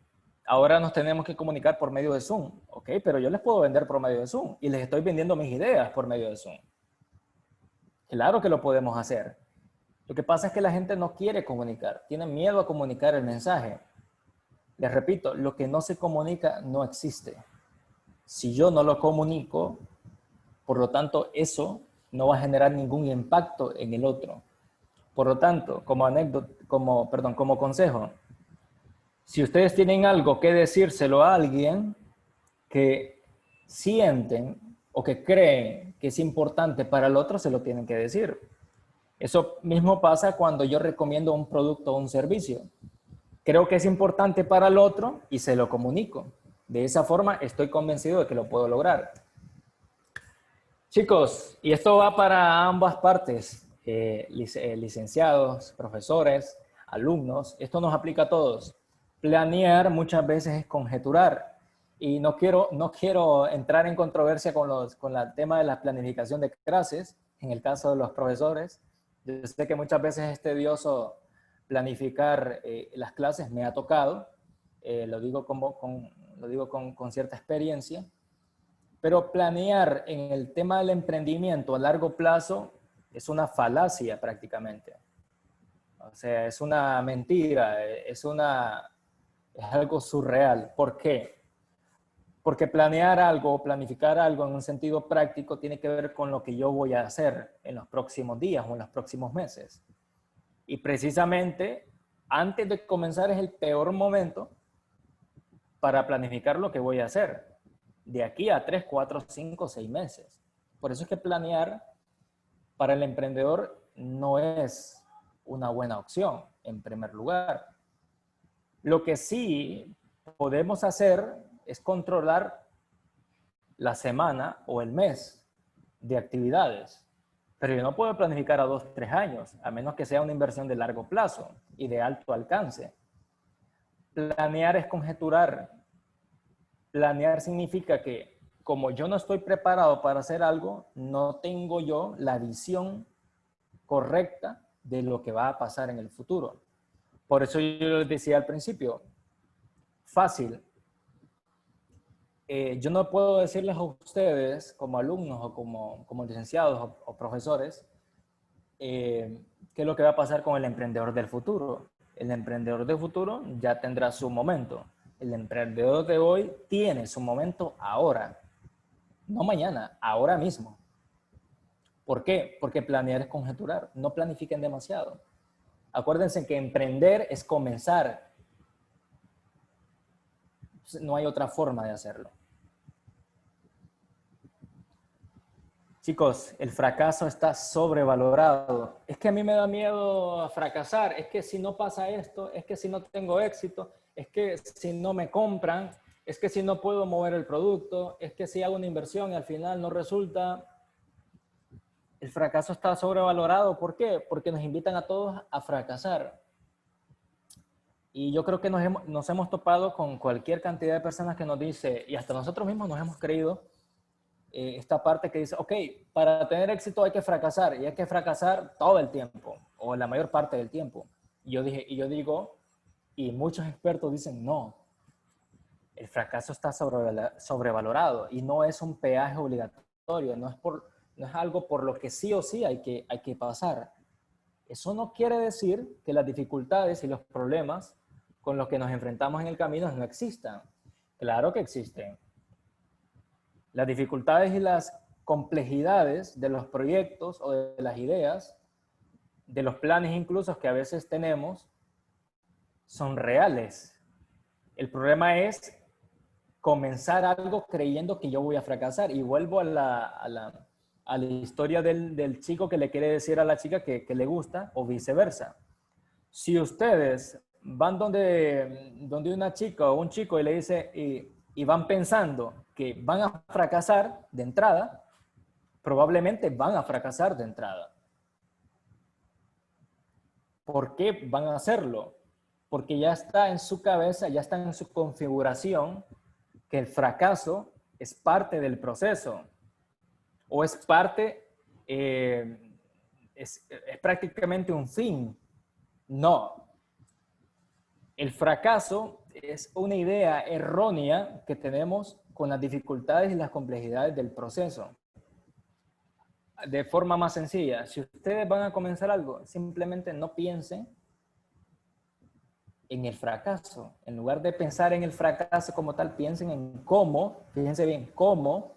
ahora nos tenemos que comunicar por medio de Zoom. Ok, pero yo les puedo vender por medio de Zoom y les estoy vendiendo mis ideas por medio de Zoom. Claro que lo podemos hacer. Lo que pasa es que la gente no quiere comunicar, tiene miedo a comunicar el mensaje. Les repito, lo que no se comunica no existe. Si yo no lo comunico, por lo tanto, eso no va a generar ningún impacto en el otro. Por lo tanto, como consejo, si ustedes tienen algo que decírselo a alguien que sienten o que creen que es importante para el otro, se lo tienen que decir. Eso mismo pasa cuando yo recomiendo un producto o un servicio. Creo que es importante para el otro y se lo comunico. De esa forma estoy convencido de que lo puedo lograr. Chicos, y esto va para ambas partes, licenciados, profesores, alumnos, esto nos aplica a todos. Planear muchas veces es conjeturar y no quiero entrar en controversia con el tema de la planificación de clases, en el caso de los profesores. Yo sé que muchas veces es tedioso planificar las clases, me ha tocado, lo digo con cierta experiencia. Pero planear en el tema del emprendimiento a largo plazo es una falacia prácticamente. O sea, es una mentira, es algo surreal. ¿Por qué? Porque planear algo o planificar algo en un sentido práctico tiene que ver con lo que yo voy a hacer en los próximos días o en los próximos meses. Y precisamente antes de comenzar es el peor momento para planificar lo que voy a hacer de aquí a 3, 4, 5, 6 meses. Por eso es que planear para el emprendedor no es una buena opción en primer lugar. Lo que sí podemos hacer es controlar la semana o el mes de actividades. Pero yo no puedo planificar a 2, 3 años, a menos que sea una inversión de largo plazo y de alto alcance. Planear es conjeturar. Planear significa que como yo no estoy preparado para hacer algo, no tengo yo la visión correcta de lo que va a pasar en el futuro. Por eso yo les decía al principio, fácil. Yo no puedo decirles a ustedes como alumnos o como licenciados o profesores qué es lo que va a pasar con el emprendedor del futuro. El emprendedor del futuro ya tendrá su momento. El emprendedor de hoy tiene su momento ahora, no mañana, ahora mismo. ¿Por qué? Porque planear es conjeturar. No planifiquen demasiado. Acuérdense que emprender es comenzar. No hay otra forma de hacerlo. Chicos, el fracaso está sobrevalorado. Es que a mí me da miedo a fracasar. Es que si no pasa esto, es que si no tengo éxito, es que si no me compran, es que si no puedo mover el producto, es que si hago una inversión y al final no resulta. El fracaso está sobrevalorado. ¿Por qué? Porque nos invitan a todos a fracasar. Y yo creo que nos hemos topado con cualquier cantidad de personas que nos dice, y hasta nosotros mismos nos hemos creído, esta parte que dice, ok, para tener éxito hay que fracasar, y hay que fracasar todo el tiempo, o la mayor parte del tiempo. Y yo digo, y muchos expertos dicen, no, el fracaso está sobrevalorado, y no es un peaje obligatorio, no es algo por lo que sí o sí hay que pasar. Eso no quiere decir que las dificultades y los problemas con los que nos enfrentamos en el camino no existan. Claro que existen. Las dificultades y las complejidades de los proyectos o de las ideas, de los planes incluso que a veces tenemos, son reales. El problema es comenzar algo creyendo que yo voy a fracasar. Y vuelvo a la historia del chico que le quiere decir a la chica que le gusta o viceversa. Si ustedes van donde una chica o un chico y le dice y van pensando que van a fracasar de entrada, probablemente van a fracasar de entrada. ¿Por qué van a hacerlo? Porque ya está en su cabeza, ya está en su configuración que el fracaso es parte del proceso o es parte, es prácticamente un fin. No. El fracaso es una idea errónea que tenemos con las dificultades y las complejidades del proceso. De forma más sencilla, si ustedes van a comenzar algo, simplemente no piensen en el fracaso. En lugar de pensar en el fracaso como tal, piensen en cómo, fíjense bien, cómo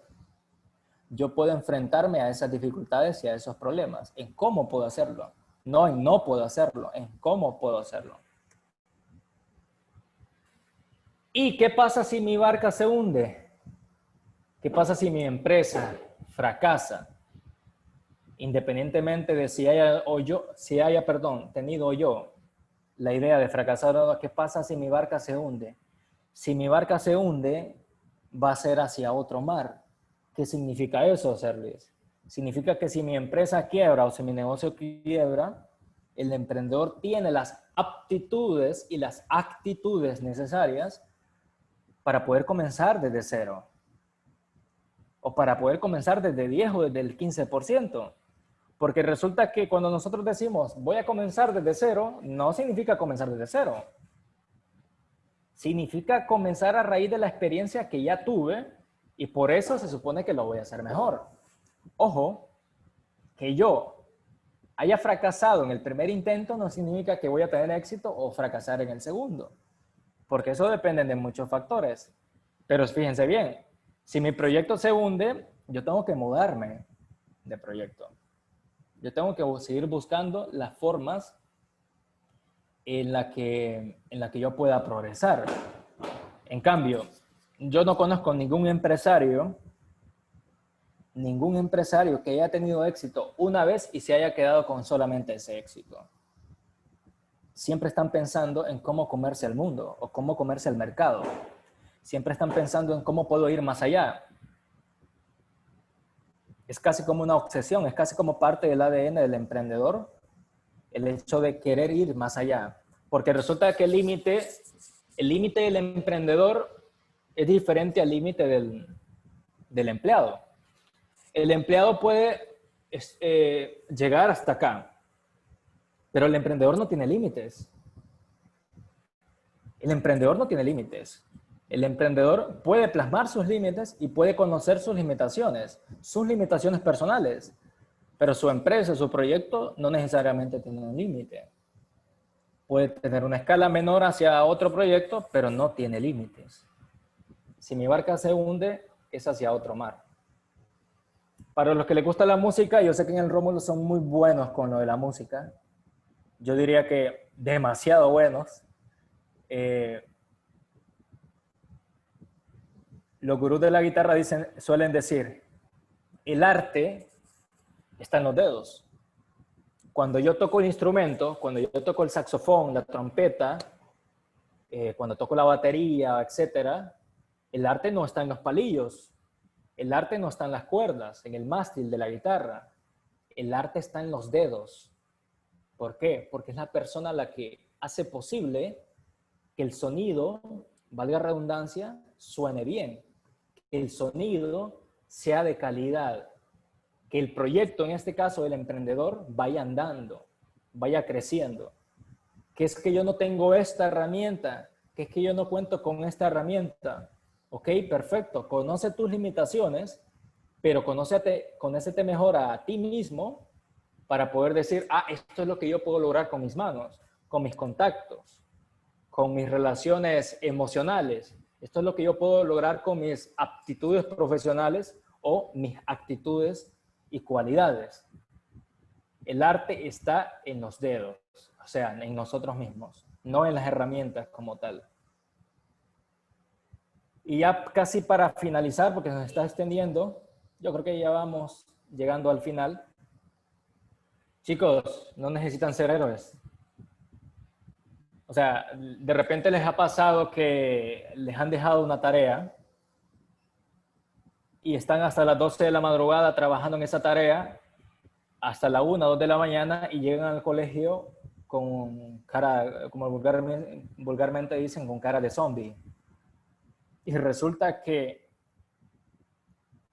yo puedo enfrentarme a esas dificultades y a esos problemas. En cómo puedo hacerlo. No en no puedo hacerlo, en cómo puedo hacerlo. ¿Y qué pasa si mi barca se hunde? ¿Qué pasa si mi empresa fracasa? Independientemente de si haya tenido yo la idea de fracasar, ¿qué pasa si mi barca se hunde? Si mi barca se hunde, va a ser hacia otro mar. ¿Qué significa eso, Sir Luis? Significa que si mi empresa quiebra o si mi negocio quiebra, el emprendedor tiene las aptitudes y las actitudes necesarias para poder comenzar desde cero. O para poder comenzar desde 10 o desde el 15%. Porque resulta que cuando nosotros decimos voy a comenzar desde cero, no significa comenzar desde cero. Significa comenzar a raíz de la experiencia que ya tuve y por eso se supone que lo voy a hacer mejor. Ojo, que yo haya fracasado en el primer intento no significa que voy a tener éxito o fracasar en el segundo. Porque eso depende de muchos factores. Pero fíjense bien, si mi proyecto se hunde, yo tengo que mudarme de proyecto. Yo tengo que seguir buscando las formas en la que yo pueda progresar. En cambio, yo no conozco ningún empresario que haya tenido éxito una vez y se haya quedado con solamente ese éxito. Siempre están pensando en cómo comerse el mundo o cómo comerse el mercado. Siempre están pensando en cómo puedo ir más allá. Es casi como una obsesión, es casi como parte del ADN del emprendedor, el hecho de querer ir más allá. Porque resulta que el límite del emprendedor es diferente al límite del empleado. El empleado puede llegar hasta acá, pero el emprendedor no tiene límites. El emprendedor no tiene límites. El emprendedor puede plasmar sus límites y puede conocer sus limitaciones personales, pero su empresa, su proyecto no necesariamente tiene un límite. Puede tener una escala menor hacia otro proyecto, pero no tiene límites. Si mi barca se hunde, es hacia otro mar. Para los que les gusta la música, yo sé que en el Rómulo son muy buenos con lo de la música. Yo diría que demasiado buenos. Los gurús de la guitarra suelen decir, el arte está en los dedos. Cuando yo toco el instrumento, cuando yo toco el saxofón, la trompeta, cuando toco la batería, etc., el arte no está en los palillos. El arte no está en las cuerdas, en el mástil de la guitarra. El arte está en los dedos. ¿Por qué? Porque es la persona la que hace posible que el sonido, valga redundancia, suene bien. Que el sonido sea de calidad. Que el proyecto, en este caso del emprendedor, vaya andando, vaya creciendo. Que es que yo no tengo esta herramienta, que es que yo no cuento con esta herramienta. Ok, perfecto. Conoce tus limitaciones, pero conócete mejor a ti mismo para poder decir, esto es lo que yo puedo lograr con mis manos, con mis contactos, con mis relaciones emocionales. Esto es lo que yo puedo lograr con mis aptitudes profesionales o mis actitudes y cualidades. El arte está en los dedos, o sea, en nosotros mismos, no en las herramientas como tal. Y ya casi para finalizar, porque nos está extendiendo, yo creo que ya vamos llegando al final. Chicos, no necesitan ser héroes. O sea, de repente les ha pasado que les han dejado una tarea y están hasta las 12 de la madrugada trabajando en esa tarea, hasta la 1 o 2 de la mañana y llegan al colegio con cara, como vulgarmente dicen, con cara de zombie. Y resulta que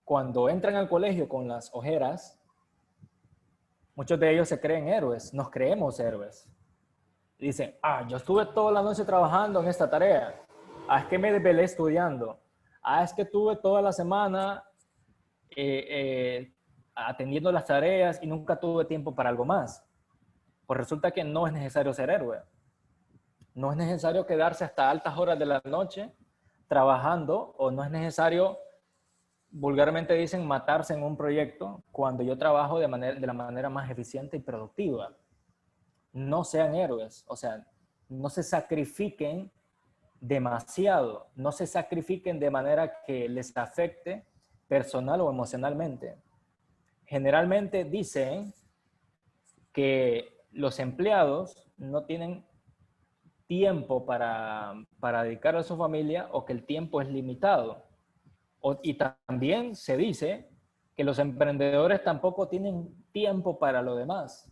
cuando entran al colegio con las ojeras, muchos de ellos se creen héroes, nos creemos héroes. Dicen, yo estuve toda la noche trabajando en esta tarea. Es que me desvelé estudiando. Es que tuve toda la semana atendiendo las tareas y nunca tuve tiempo para algo más. Pues resulta que no es necesario ser héroe. No es necesario quedarse hasta altas horas de la noche trabajando, o no es necesario, vulgarmente dicen, matarse en un proyecto cuando yo trabajo de la manera más eficiente y productiva. No sean héroes, o sea, no se sacrifiquen demasiado, no se sacrifiquen de manera que les afecte personal o emocionalmente. Generalmente dicen que los empleados no tienen tiempo para dedicar a su familia, o que el tiempo es limitado. Y también se dice que los emprendedores tampoco tienen tiempo para lo demás.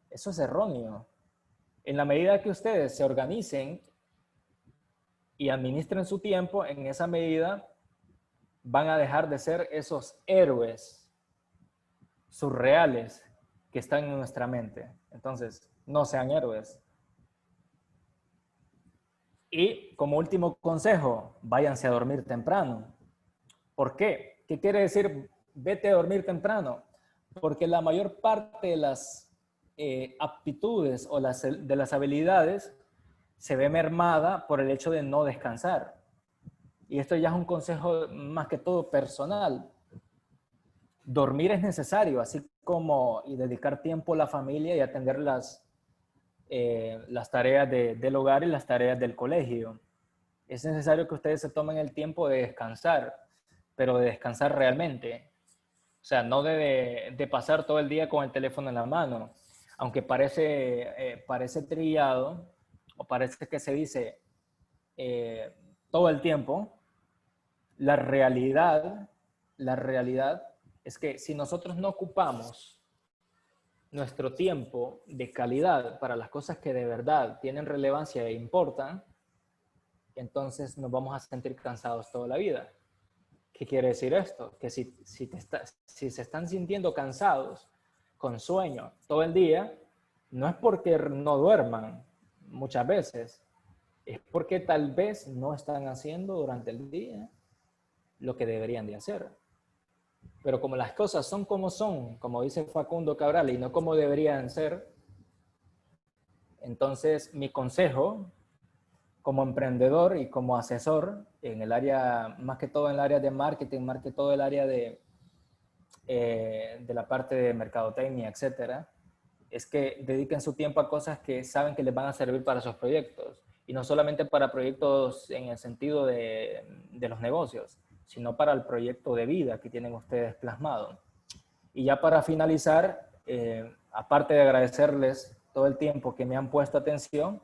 Eso es erróneo. En la medida que ustedes se organicen y administren su tiempo, en esa medida van a dejar de ser esos héroes surreales que están en nuestra mente. Entonces, no sean héroes. Y como último consejo, váyanse a dormir temprano. ¿Por qué? ¿Qué quiere decir vete a dormir temprano? Porque la mayor parte de las aptitudes o de las habilidades se ve mermada por el hecho de no descansar. y esto ya es un consejo más que todo personal. Dormir es necesario, así como y dedicar tiempo a la familia y atender las tareas del hogar y las tareas del colegio. Es necesario que ustedes se tomen el tiempo de descansar, pero de descansar realmente. O sea, no de pasar todo el día con el teléfono en la mano. Aunque parece trillado, o parece que se dice todo el tiempo, la realidad es que si nosotros no ocupamos nuestro tiempo de calidad para las cosas que de verdad tienen relevancia e importan, entonces nos vamos a sentir cansados toda la vida. ¿Qué quiere decir esto? Que si se están sintiendo cansados, con sueño todo el día, no es porque no duerman muchas veces, es porque tal vez no están haciendo durante el día lo que deberían de hacer. Pero como las cosas son, como dice Facundo Cabral, y no como deberían ser, entonces mi consejo como emprendedor y como asesor en el área, más que todo en el área de marketing, más que todo el área de la parte de mercadotecnia, etcétera, es que dediquen su tiempo a cosas que saben que les van a servir para sus proyectos. Y no solamente para proyectos en el sentido de los negocios, sino para el proyecto de vida que tienen ustedes plasmado. Y ya para finalizar, aparte de agradecerles todo el tiempo que me han puesto atención,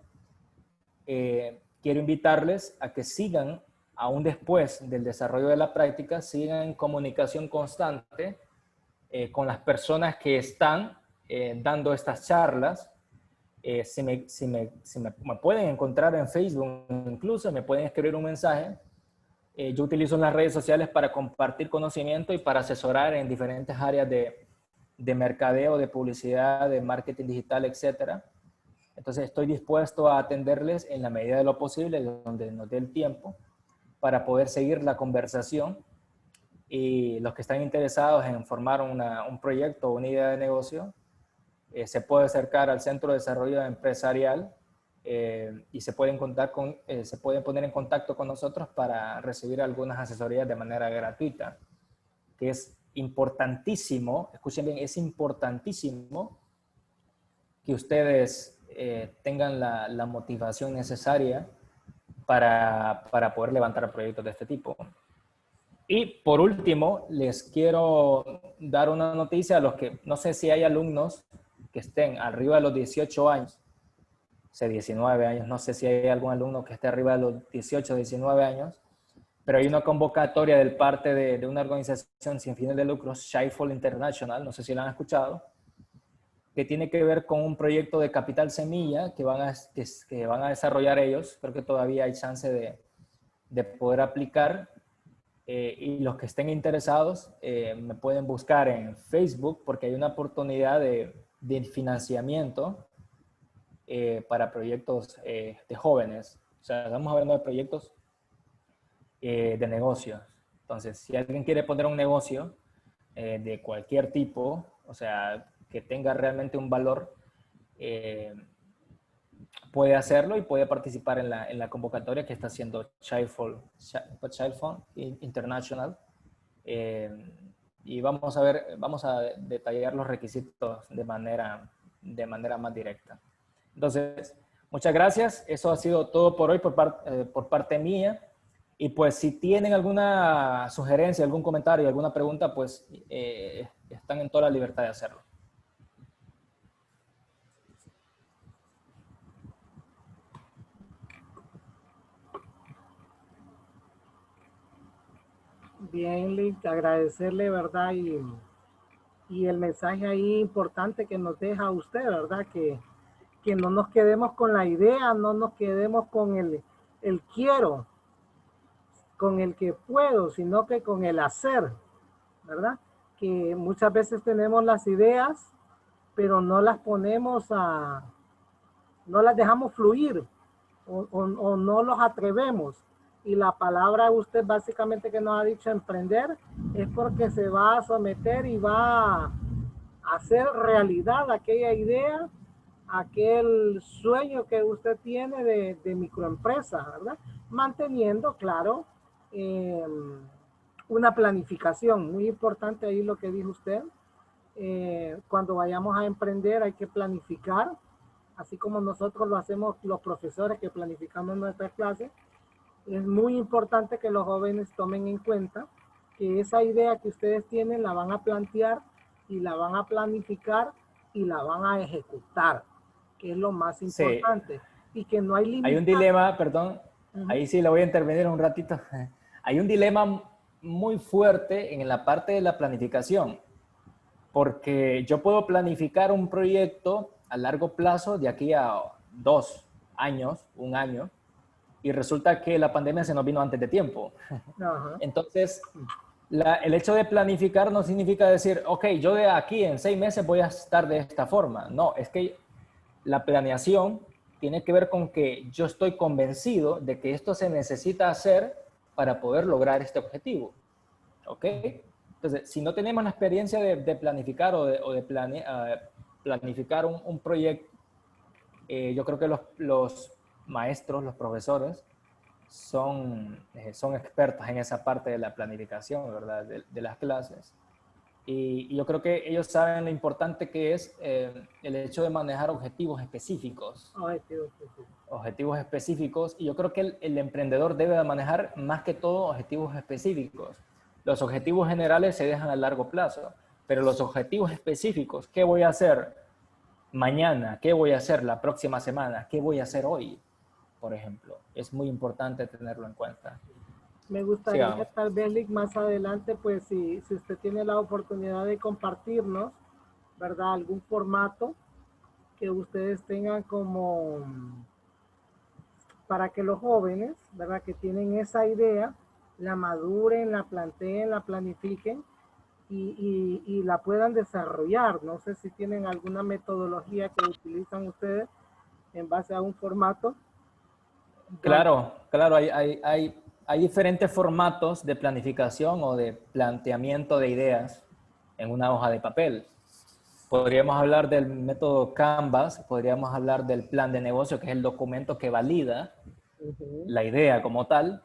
quiero invitarles a que sigan, aún después del desarrollo de la práctica, sigan en comunicación constante con las personas que están dando estas charlas. Si me pueden encontrar en Facebook, incluso me pueden escribir un mensaje. Yo utilizo las redes sociales para compartir conocimiento y para asesorar en diferentes áreas de mercadeo, de publicidad, de marketing digital, etcétera. Entonces estoy dispuesto a atenderles en la medida de lo posible, donde nos dé el tiempo, para poder seguir la conversación. Y los que están interesados en formar un proyecto o una idea de negocio, se puede acercar al Centro de Desarrollo Empresarial y se pueden poner en contacto con nosotros para recibir algunas asesorías de manera gratuita, que es importantísimo, escuchen bien, es importantísimo que ustedes tengan la motivación necesaria para poder levantar proyectos de este tipo. Y por último, les quiero dar una noticia a los que, no sé si hay alumnos que estén arriba de los 18 años, o sea, 19 años, no sé si hay algún alumno que esté arriba de los 18, 19 años, pero hay una convocatoria del parte de una organización sin fines de lucro, Shyfall International, no sé si la han escuchado, que tiene que ver con un proyecto de capital semilla que van a desarrollar ellos. Creo que todavía hay chance de poder aplicar. Y los que estén interesados me pueden buscar en Facebook porque hay una oportunidad de financiamiento para proyectos de jóvenes. O sea, estamos hablando de proyectos de negocios. Entonces, si alguien quiere poner un negocio de cualquier tipo, o sea, que tenga realmente un valor, puede hacerlo y puede participar en la convocatoria que está haciendo Shyfall International. Y vamos a detallar los requisitos de manera más directa. Entonces, muchas gracias. Eso ha sido todo por hoy por parte mía. Y pues si tienen alguna sugerencia, algún comentario, alguna pregunta, pues están en toda la libertad de hacerlo. Bien, Lick, agradecerle, ¿verdad? Y el mensaje ahí importante que nos deja usted, ¿verdad? Que no nos quedemos con la idea, no nos quedemos con el quiero, con el que puedo, sino que con el hacer, ¿verdad? Que muchas veces tenemos las ideas, pero no las ponemos no las dejamos fluir o no los atrevemos. Y la palabra usted básicamente que nos ha dicho emprender es porque se va a someter y va a hacer realidad aquella idea, aquel sueño que usted tiene de microempresa, ¿verdad? Manteniendo, claro, una planificación. Muy importante ahí lo que dijo usted. Cuando vayamos a emprender hay que planificar, así como nosotros lo hacemos los profesores que planificamos nuestras clases. Es muy importante que los jóvenes tomen en cuenta que esa idea que ustedes tienen la van a plantear y la van a planificar y la van a ejecutar, que es lo más importante. Sí. Y que no hay límites. Hay un dilema, perdón, ahí sí le voy a intervenir un ratito. Hay un dilema muy fuerte en la parte de la planificación, porque yo puedo planificar un proyecto a largo plazo de aquí a 2 años, 1 año, y resulta que la pandemia se nos vino antes de tiempo. Ajá. Entonces, el hecho de planificar no significa decir, ok, yo de aquí en 6 meses voy a estar de esta forma. No, es que la planeación tiene que ver con que yo estoy convencido de que esto se necesita hacer para poder lograr este objetivo. ¿Ok? Entonces, si no tenemos la experiencia de planificar o de planificar un proyecto, yo creo que los maestros, los profesores, son expertos en esa parte de la planificación, ¿verdad? De las clases. Y yo creo que ellos saben lo importante que es el hecho de manejar objetivos específicos. Objetivos específicos. Y yo creo que el emprendedor debe de manejar más que todo objetivos específicos. Los objetivos generales se dejan a largo plazo, pero los objetivos específicos, ¿qué voy a hacer mañana? ¿Qué voy a hacer la próxima semana? ¿Qué voy a hacer hoy? Por ejemplo, es muy importante tenerlo en cuenta. Me gustaría tal vez, Lick, más adelante, pues si usted tiene la oportunidad de compartirnos, ¿verdad? Algún formato que ustedes tengan como para que los jóvenes, ¿verdad? Que tienen esa idea, la maduren, la planteen, la planifiquen y la puedan desarrollar. No sé si tienen alguna metodología que utilizan ustedes en base a un formato. Claro, hay diferentes formatos de planificación o de planteamiento de ideas en una hoja de papel. Podríamos hablar del método Canvas, podríamos hablar del plan de negocio, que es el documento que valida la idea como tal,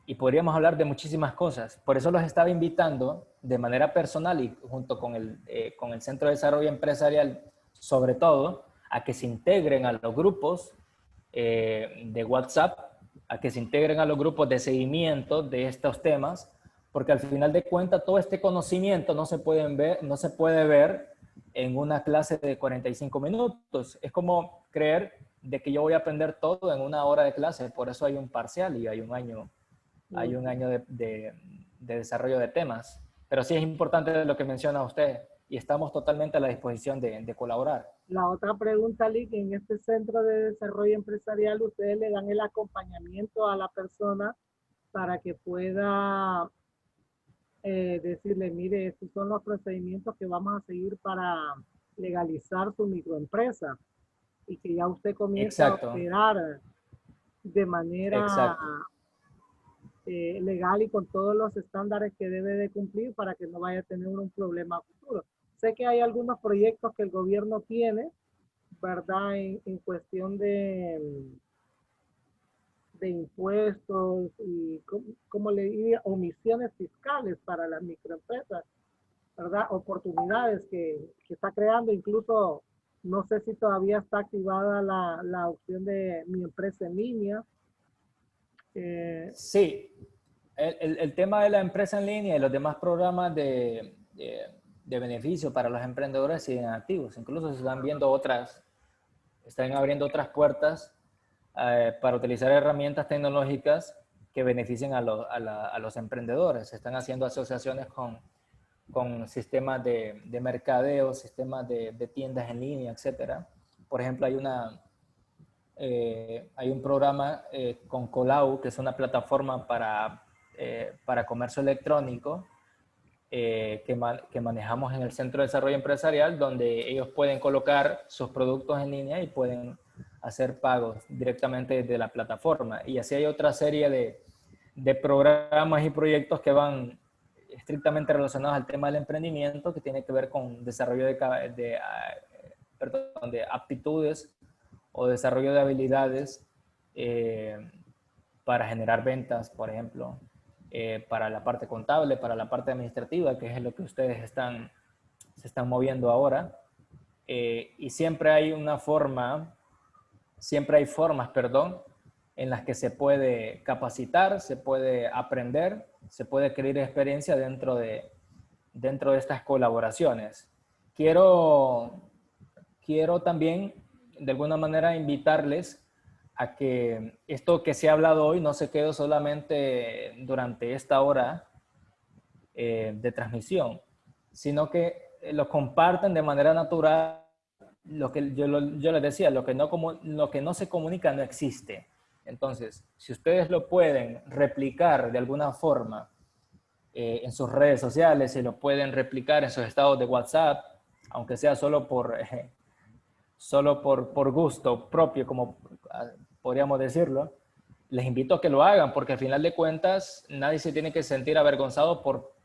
y podríamos hablar de muchísimas cosas. Por eso los estaba invitando de manera personal y junto con el Centro de Desarrollo Empresarial, sobre todo, a que se integren a los grupos de WhatsApp, a que se integren a los grupos de seguimiento de estos temas, porque al final de cuentas todo este conocimiento no se puede ver en una clase de 45 minutos. Es como creer de que yo voy a aprender todo en 1 hora de clase, por eso hay un parcial y hay un año de desarrollo de temas. Pero sí es importante lo que menciona usted y estamos totalmente a la disposición de colaborar. La otra pregunta, Lick, en este Centro de Desarrollo Empresarial, ustedes le dan el acompañamiento a la persona para que pueda decirle, mire, estos son los procedimientos que vamos a seguir para legalizar su microempresa y que ya usted comience a operar de manera legal y con todos los estándares que debe de cumplir para que no vaya a tener un problema futuro. Sé que hay algunos proyectos que el gobierno tiene, ¿verdad? En cuestión de impuestos y, como le diría, omisiones fiscales para las microempresas, ¿verdad? Oportunidades que está creando, incluso no sé si todavía está activada la opción de mi empresa en línea. Sí, el tema de la empresa en línea y los demás programas de beneficio para los emprendedores siguen activos. Incluso se están abriendo otras puertas para utilizar herramientas tecnológicas que beneficien a los emprendedores. Se están haciendo asociaciones con sistemas de mercadeo, sistemas de tiendas en línea, etc. Por ejemplo, hay un programa con Colau, que es una plataforma para comercio electrónico que manejamos en el Centro de Desarrollo Empresarial, donde ellos pueden colocar sus productos en línea y pueden hacer pagos directamente desde la plataforma. Y así hay otra serie de programas y proyectos que van estrictamente relacionados al tema del emprendimiento, que tiene que ver con desarrollo de aptitudes o desarrollo de habilidades para generar ventas, por ejemplo. para la parte contable, para la parte administrativa, que es lo que ustedes se están moviendo ahora. Y siempre hay formas, perdón, en las que se puede capacitar, se puede aprender, se puede adquirir experiencia dentro de estas colaboraciones. Quiero también, de alguna manera, invitarles a que esto que se ha hablado hoy no se quede solamente durante esta hora de transmisión, sino que lo compartan de manera natural. Lo que yo les decía, lo que no se comunica no existe. Entonces, si ustedes lo pueden replicar de alguna forma en sus redes sociales, si lo pueden replicar en sus estados de WhatsApp, aunque sea solo por gusto propio, como podríamos decirlo, les invito a que lo hagan, porque al final de cuentas nadie se tiene que sentir avergonzado por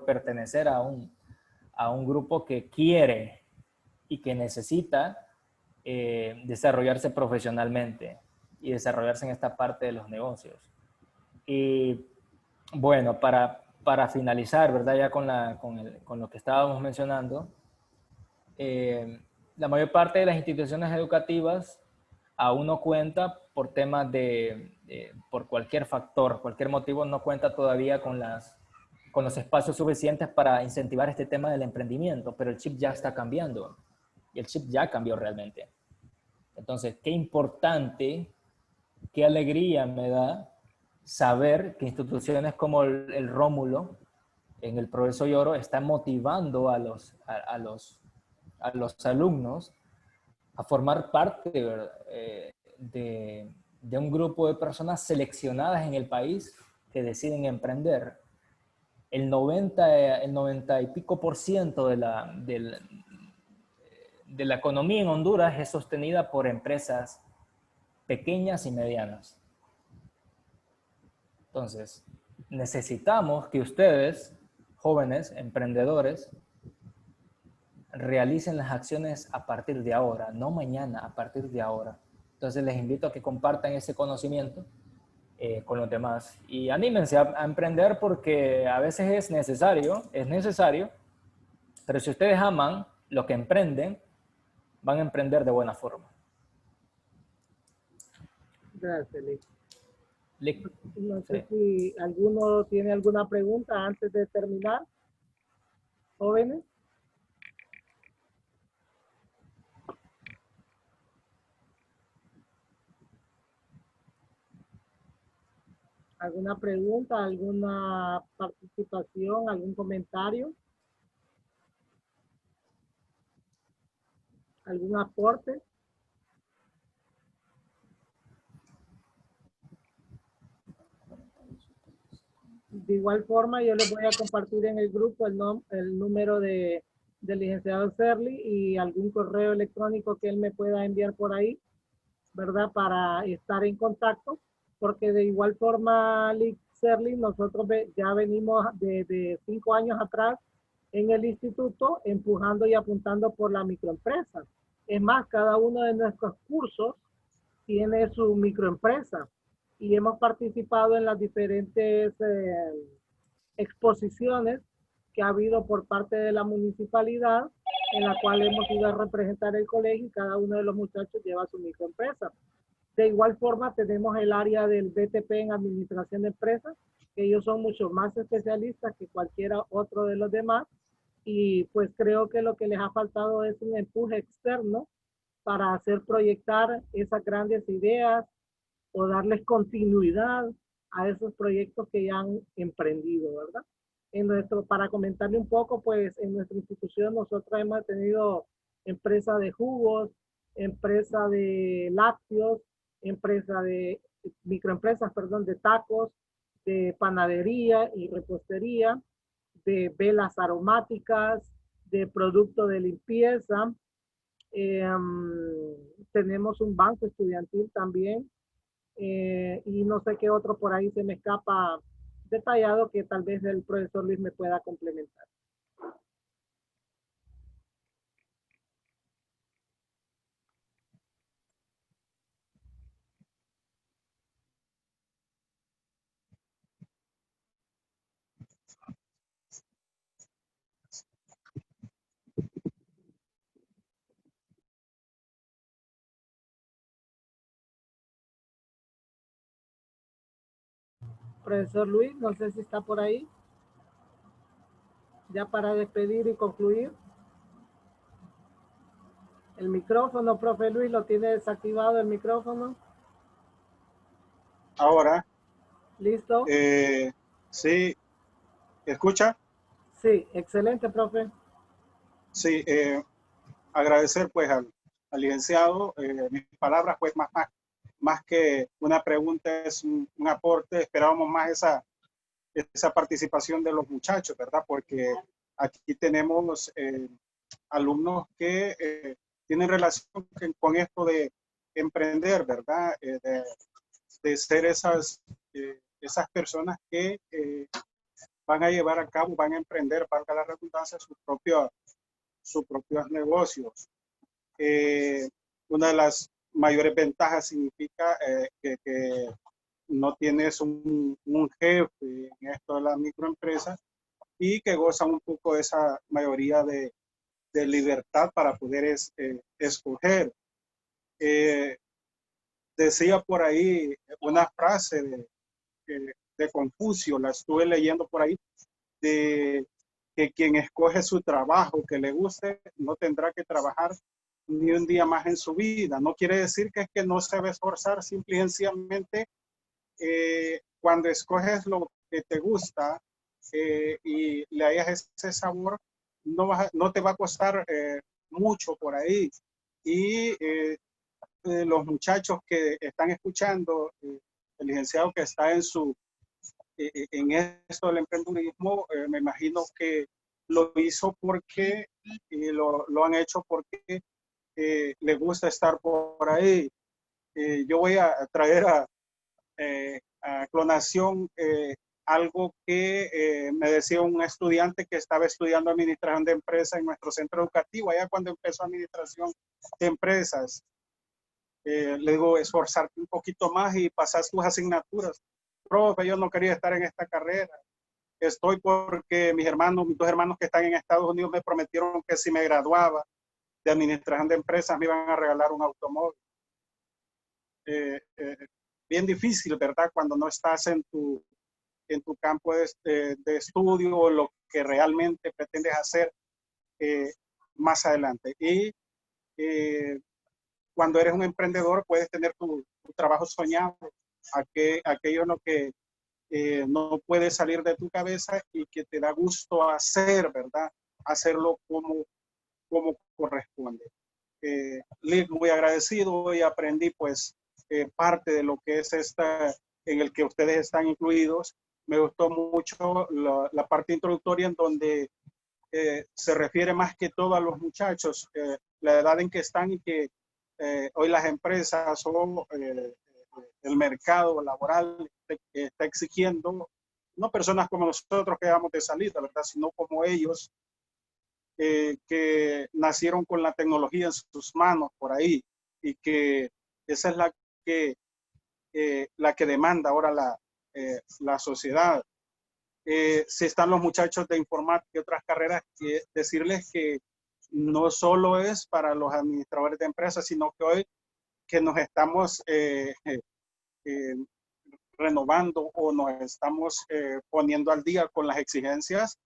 pertenecer a un grupo que quiere y que necesita desarrollarse profesionalmente y desarrollarse en esta parte de los negocios. Y bueno, para finalizar, ¿verdad? Ya con lo que estábamos mencionando, la mayor parte de las instituciones educativas aún no cuenta por temas por cualquier factor, cualquier motivo, no cuenta todavía con los espacios suficientes para incentivar este tema del emprendimiento, pero el chip ya está cambiando y el chip ya cambió realmente. Entonces, qué importante, qué alegría me da saber que instituciones como el Rómulo en el Progreso y Oro están motivando a los alumnos a formar parte de un grupo de personas seleccionadas en el país que deciden emprender. El 90 y pico por ciento de la economía en Honduras es sostenida por empresas pequeñas y medianas. Entonces, necesitamos que ustedes, jóvenes, emprendedores, realicen las acciones a partir de ahora, no mañana, a partir de ahora. Entonces les invito a que compartan ese conocimiento con los demás y anímense a emprender, porque a veces es necesario, pero si ustedes aman lo que emprenden, van a emprender de buena forma. Gracias, Lick. Lick, No sé sí. si alguno tiene alguna pregunta antes de terminar. Jóvenes. ¿Alguna pregunta, alguna participación, algún comentario? ¿Algún aporte? De igual forma, yo les voy a compartir en el grupo el número del licenciado Serli y algún correo electrónico que él me pueda enviar por ahí, ¿verdad? Para estar en contacto, porque de igual forma, Serli, nosotros ya venimos de 5 años atrás en el instituto empujando y apuntando por la microempresa. Es más, cada uno de nuestros cursos tiene su microempresa y hemos participado en las diferentes exposiciones que ha habido por parte de la municipalidad, en la cual hemos ido a representar el colegio y cada uno de los muchachos lleva su microempresa. De igual forma tenemos el área del BTP en administración de empresas, que ellos son mucho más especialistas que cualquiera otro de los demás, y pues creo que lo que les ha faltado es un empuje externo para hacer proyectar esas grandes ideas o darles continuidad a esos proyectos que ya han emprendido, ¿verdad? Para comentarle un poco, pues en nuestra institución nosotros hemos tenido empresa de jugos, empresa de lácteos, microempresas, perdón, de tacos, de panadería y repostería, de velas aromáticas, de productos de limpieza. Tenemos un banco estudiantil también, y no sé qué otro por ahí se me escapa detallado que tal vez el profesor Luis me pueda complementar. Profesor Luis, no sé si está por ahí. Ya para despedir y concluir. El micrófono, profe Luis, lo tiene desactivado el micrófono. Ahora, ¿Listo? sí, ¿escucha? Sí, excelente, profe. Sí, agradecer pues al licenciado. Mis palabras pues más que una pregunta es un aporte. Esperábamos más esa participación de los muchachos, ¿verdad? Porque aquí tenemos alumnos que tienen relación con esto de emprender, ¿verdad? De ser esas personas que van a llevar a cabo, van a emprender, valga la redundancia, sus propios negocios. Una de las mayores ventajas significa que no tienes un jefe en esto de la microempresa y que gozan un poco de esa mayoría de libertad para poder escoger. Decía por ahí una frase de Confucio, la estuve leyendo por ahí, de que quien escoge su trabajo que le guste no tendrá que trabajar ni un día más en su vida. No quiere decir que es que no se va a esforzar, simple y sencillamente cuando escoges lo que te gusta y le hayas ese sabor, no te va a costar mucho por ahí. Y los muchachos que están escuchando, el licenciado que está en esto del emprendedurismo, me imagino que lo hizo porque lo han hecho porque le gusta estar por ahí. Yo voy a traer a clonación algo que me decía un estudiante que estaba estudiando administración de empresas en nuestro centro educativo, allá cuando empezó administración de empresas. Le digo, esforzarte un poquito más y pasar tus asignaturas. Profe, yo no quería estar en esta carrera. Estoy porque mis dos hermanos que están en Estados Unidos me prometieron que si me graduaba de administración de empresas me iban a regalar un automóvil. Bien difícil, ¿verdad? Cuando no estás en tu campo de estudio o lo que realmente pretendes hacer más adelante. Y cuando eres un emprendedor puedes tener tu trabajo soñado, aquello en lo que no puede salir de tu cabeza y que te da gusto hacer, ¿verdad? Hacerlo como corresponde. Liz, muy agradecido y aprendí pues parte de lo que es en el que ustedes están incluidos. Me gustó mucho la parte introductoria en donde se refiere más que todo a los muchachos, la edad en que están y que hoy las empresas o el mercado laboral está exigiendo, no personas como nosotros que vamos de salida, ¿verdad? Sino como ellos que nacieron con la tecnología en sus manos por ahí y que esa es la que demanda ahora la sociedad. Si están los muchachos de informática y otras carreras, decirles que no solo es para los administradores de empresas, sino que hoy que nos estamos renovando o nos estamos poniendo al día con las exigencias,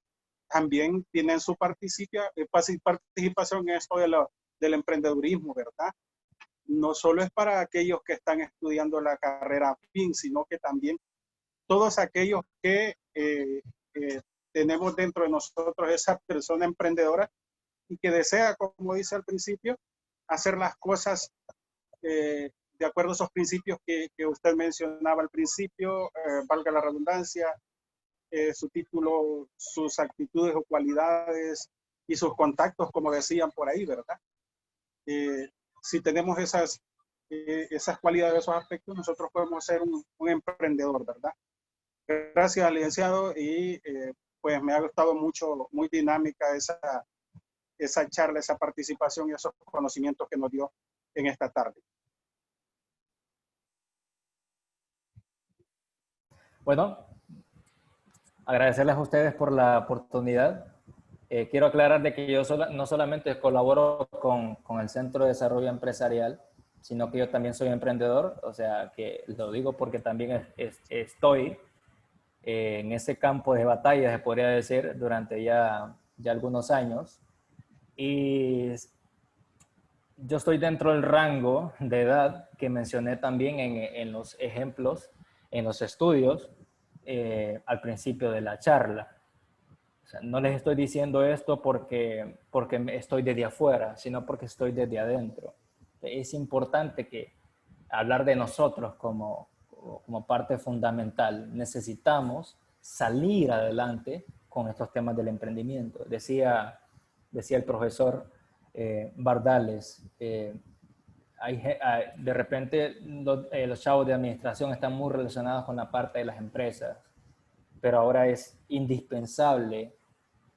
también tienen su participación en esto del emprendedurismo, ¿verdad? No solo es para aquellos que están estudiando la carrera fin, sino que también todos aquellos que tenemos dentro de nosotros esa persona emprendedora y que desea, como dice al principio, hacer las cosas de acuerdo a esos principios que usted mencionaba al principio, valga la redundancia, su título, sus actitudes o cualidades y sus contactos, como decían por ahí, ¿verdad? Si tenemos esas cualidades, esos aspectos, nosotros podemos ser un emprendedor, ¿verdad? Gracias, licenciado, y pues me ha gustado mucho, muy dinámica esa charla, esa participación y esos conocimientos que nos dio en esta tarde. Bueno, agradecerles a ustedes por la oportunidad. Quiero aclarar de que yo no solamente colaboro con el Centro de Desarrollo Empresarial, sino que yo también soy emprendedor, o sea que lo digo porque también estoy en ese campo de batalla, se podría decir, durante ya algunos años. Y yo estoy dentro del rango de edad que mencioné también en los ejemplos, en los estudios, al principio de la charla. O sea, no les estoy diciendo esto porque estoy desde afuera, sino porque estoy desde adentro. Es importante que hablar de nosotros como parte fundamental. Necesitamos salir adelante con estos temas del emprendimiento. Decía el profesor Bardales, de repente los chavos de administración están muy relacionados con la parte de las empresas, pero ahora es indispensable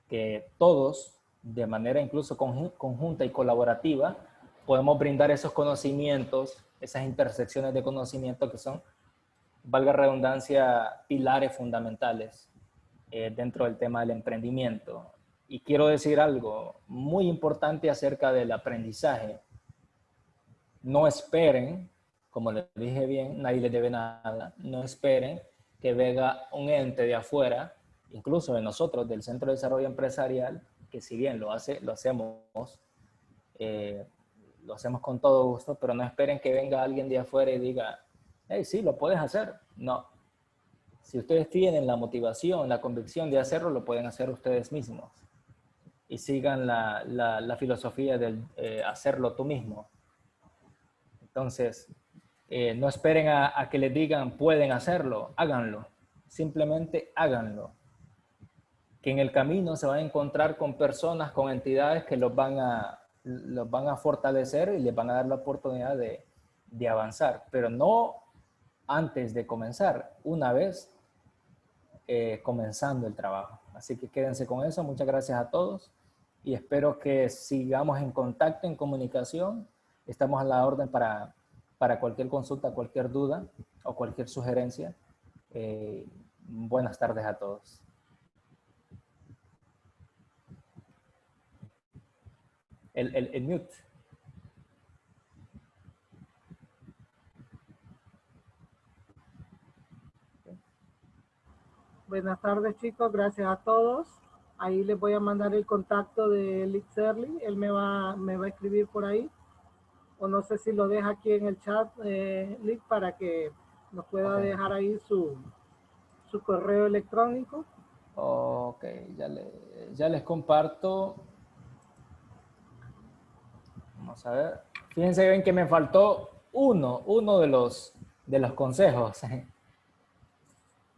que todos, de manera incluso conjunta y colaborativa, podemos brindar esos conocimientos, esas intersecciones de conocimiento que son, valga redundancia, pilares fundamentales dentro del tema del emprendimiento. Y quiero decir algo muy importante acerca del aprendizaje. No esperen, como les dije bien, nadie les debe nada, no esperen que venga un ente de afuera, incluso de nosotros, del Centro de Desarrollo Empresarial, que si bien lo hacemos con todo gusto, pero no esperen que venga alguien de afuera y diga, hey, sí, lo puedes hacer. No. Si ustedes tienen la motivación, la convicción de hacerlo, lo pueden hacer ustedes mismos. Y sigan la filosofía de hacerlo tú mismo. Entonces, no esperen a que les digan, pueden hacerlo, háganlo. Simplemente háganlo. Que en el camino se van a encontrar con personas, con entidades que los van a fortalecer y les van a dar la oportunidad de avanzar. Pero no antes de comenzar, una vez comenzando el trabajo. Así que quédense con eso. Muchas gracias a todos y espero que sigamos en contacto, en comunicación. Estamos a la orden para cualquier consulta, cualquier duda o cualquier sugerencia. Buenas tardes a todos. El mute. Buenas tardes, chicos. Gracias a todos. Ahí les voy a mandar el contacto de Lick Serly. Él me va a escribir por ahí. O no sé si lo deja aquí en el chat, Lick, para que nos pueda dejar ahí su correo electrónico. Ok, ya les comparto. Vamos a ver. Fíjense bien que me faltó uno de los consejos.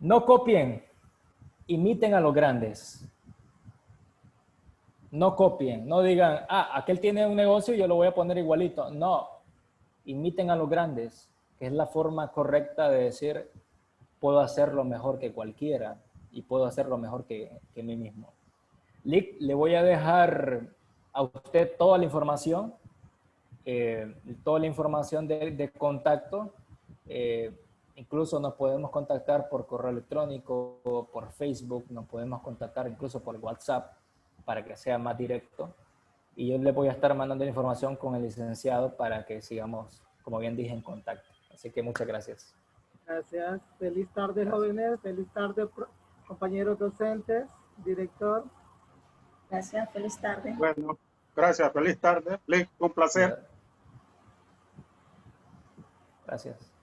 No copien, imiten a los grandes. No copien, no digan, aquel tiene un negocio y yo lo voy a poner igualito. No, imiten a los grandes, que es la forma correcta de decir, puedo hacerlo mejor que cualquiera y puedo hacerlo mejor que mí mismo. Lick, le voy a dejar a usted toda la información de contacto. Incluso nos podemos contactar por correo electrónico, por Facebook, nos podemos contactar incluso por WhatsApp para que sea más directo. Y yo le voy a estar mandando la información con el licenciado para que sigamos, como bien dije, en contacto. Así que muchas gracias. Gracias. Feliz tarde, jóvenes. Feliz tarde, compañeros docentes, director. Gracias, feliz tarde. Bueno, gracias, feliz tarde. Lick, un placer. Gracias.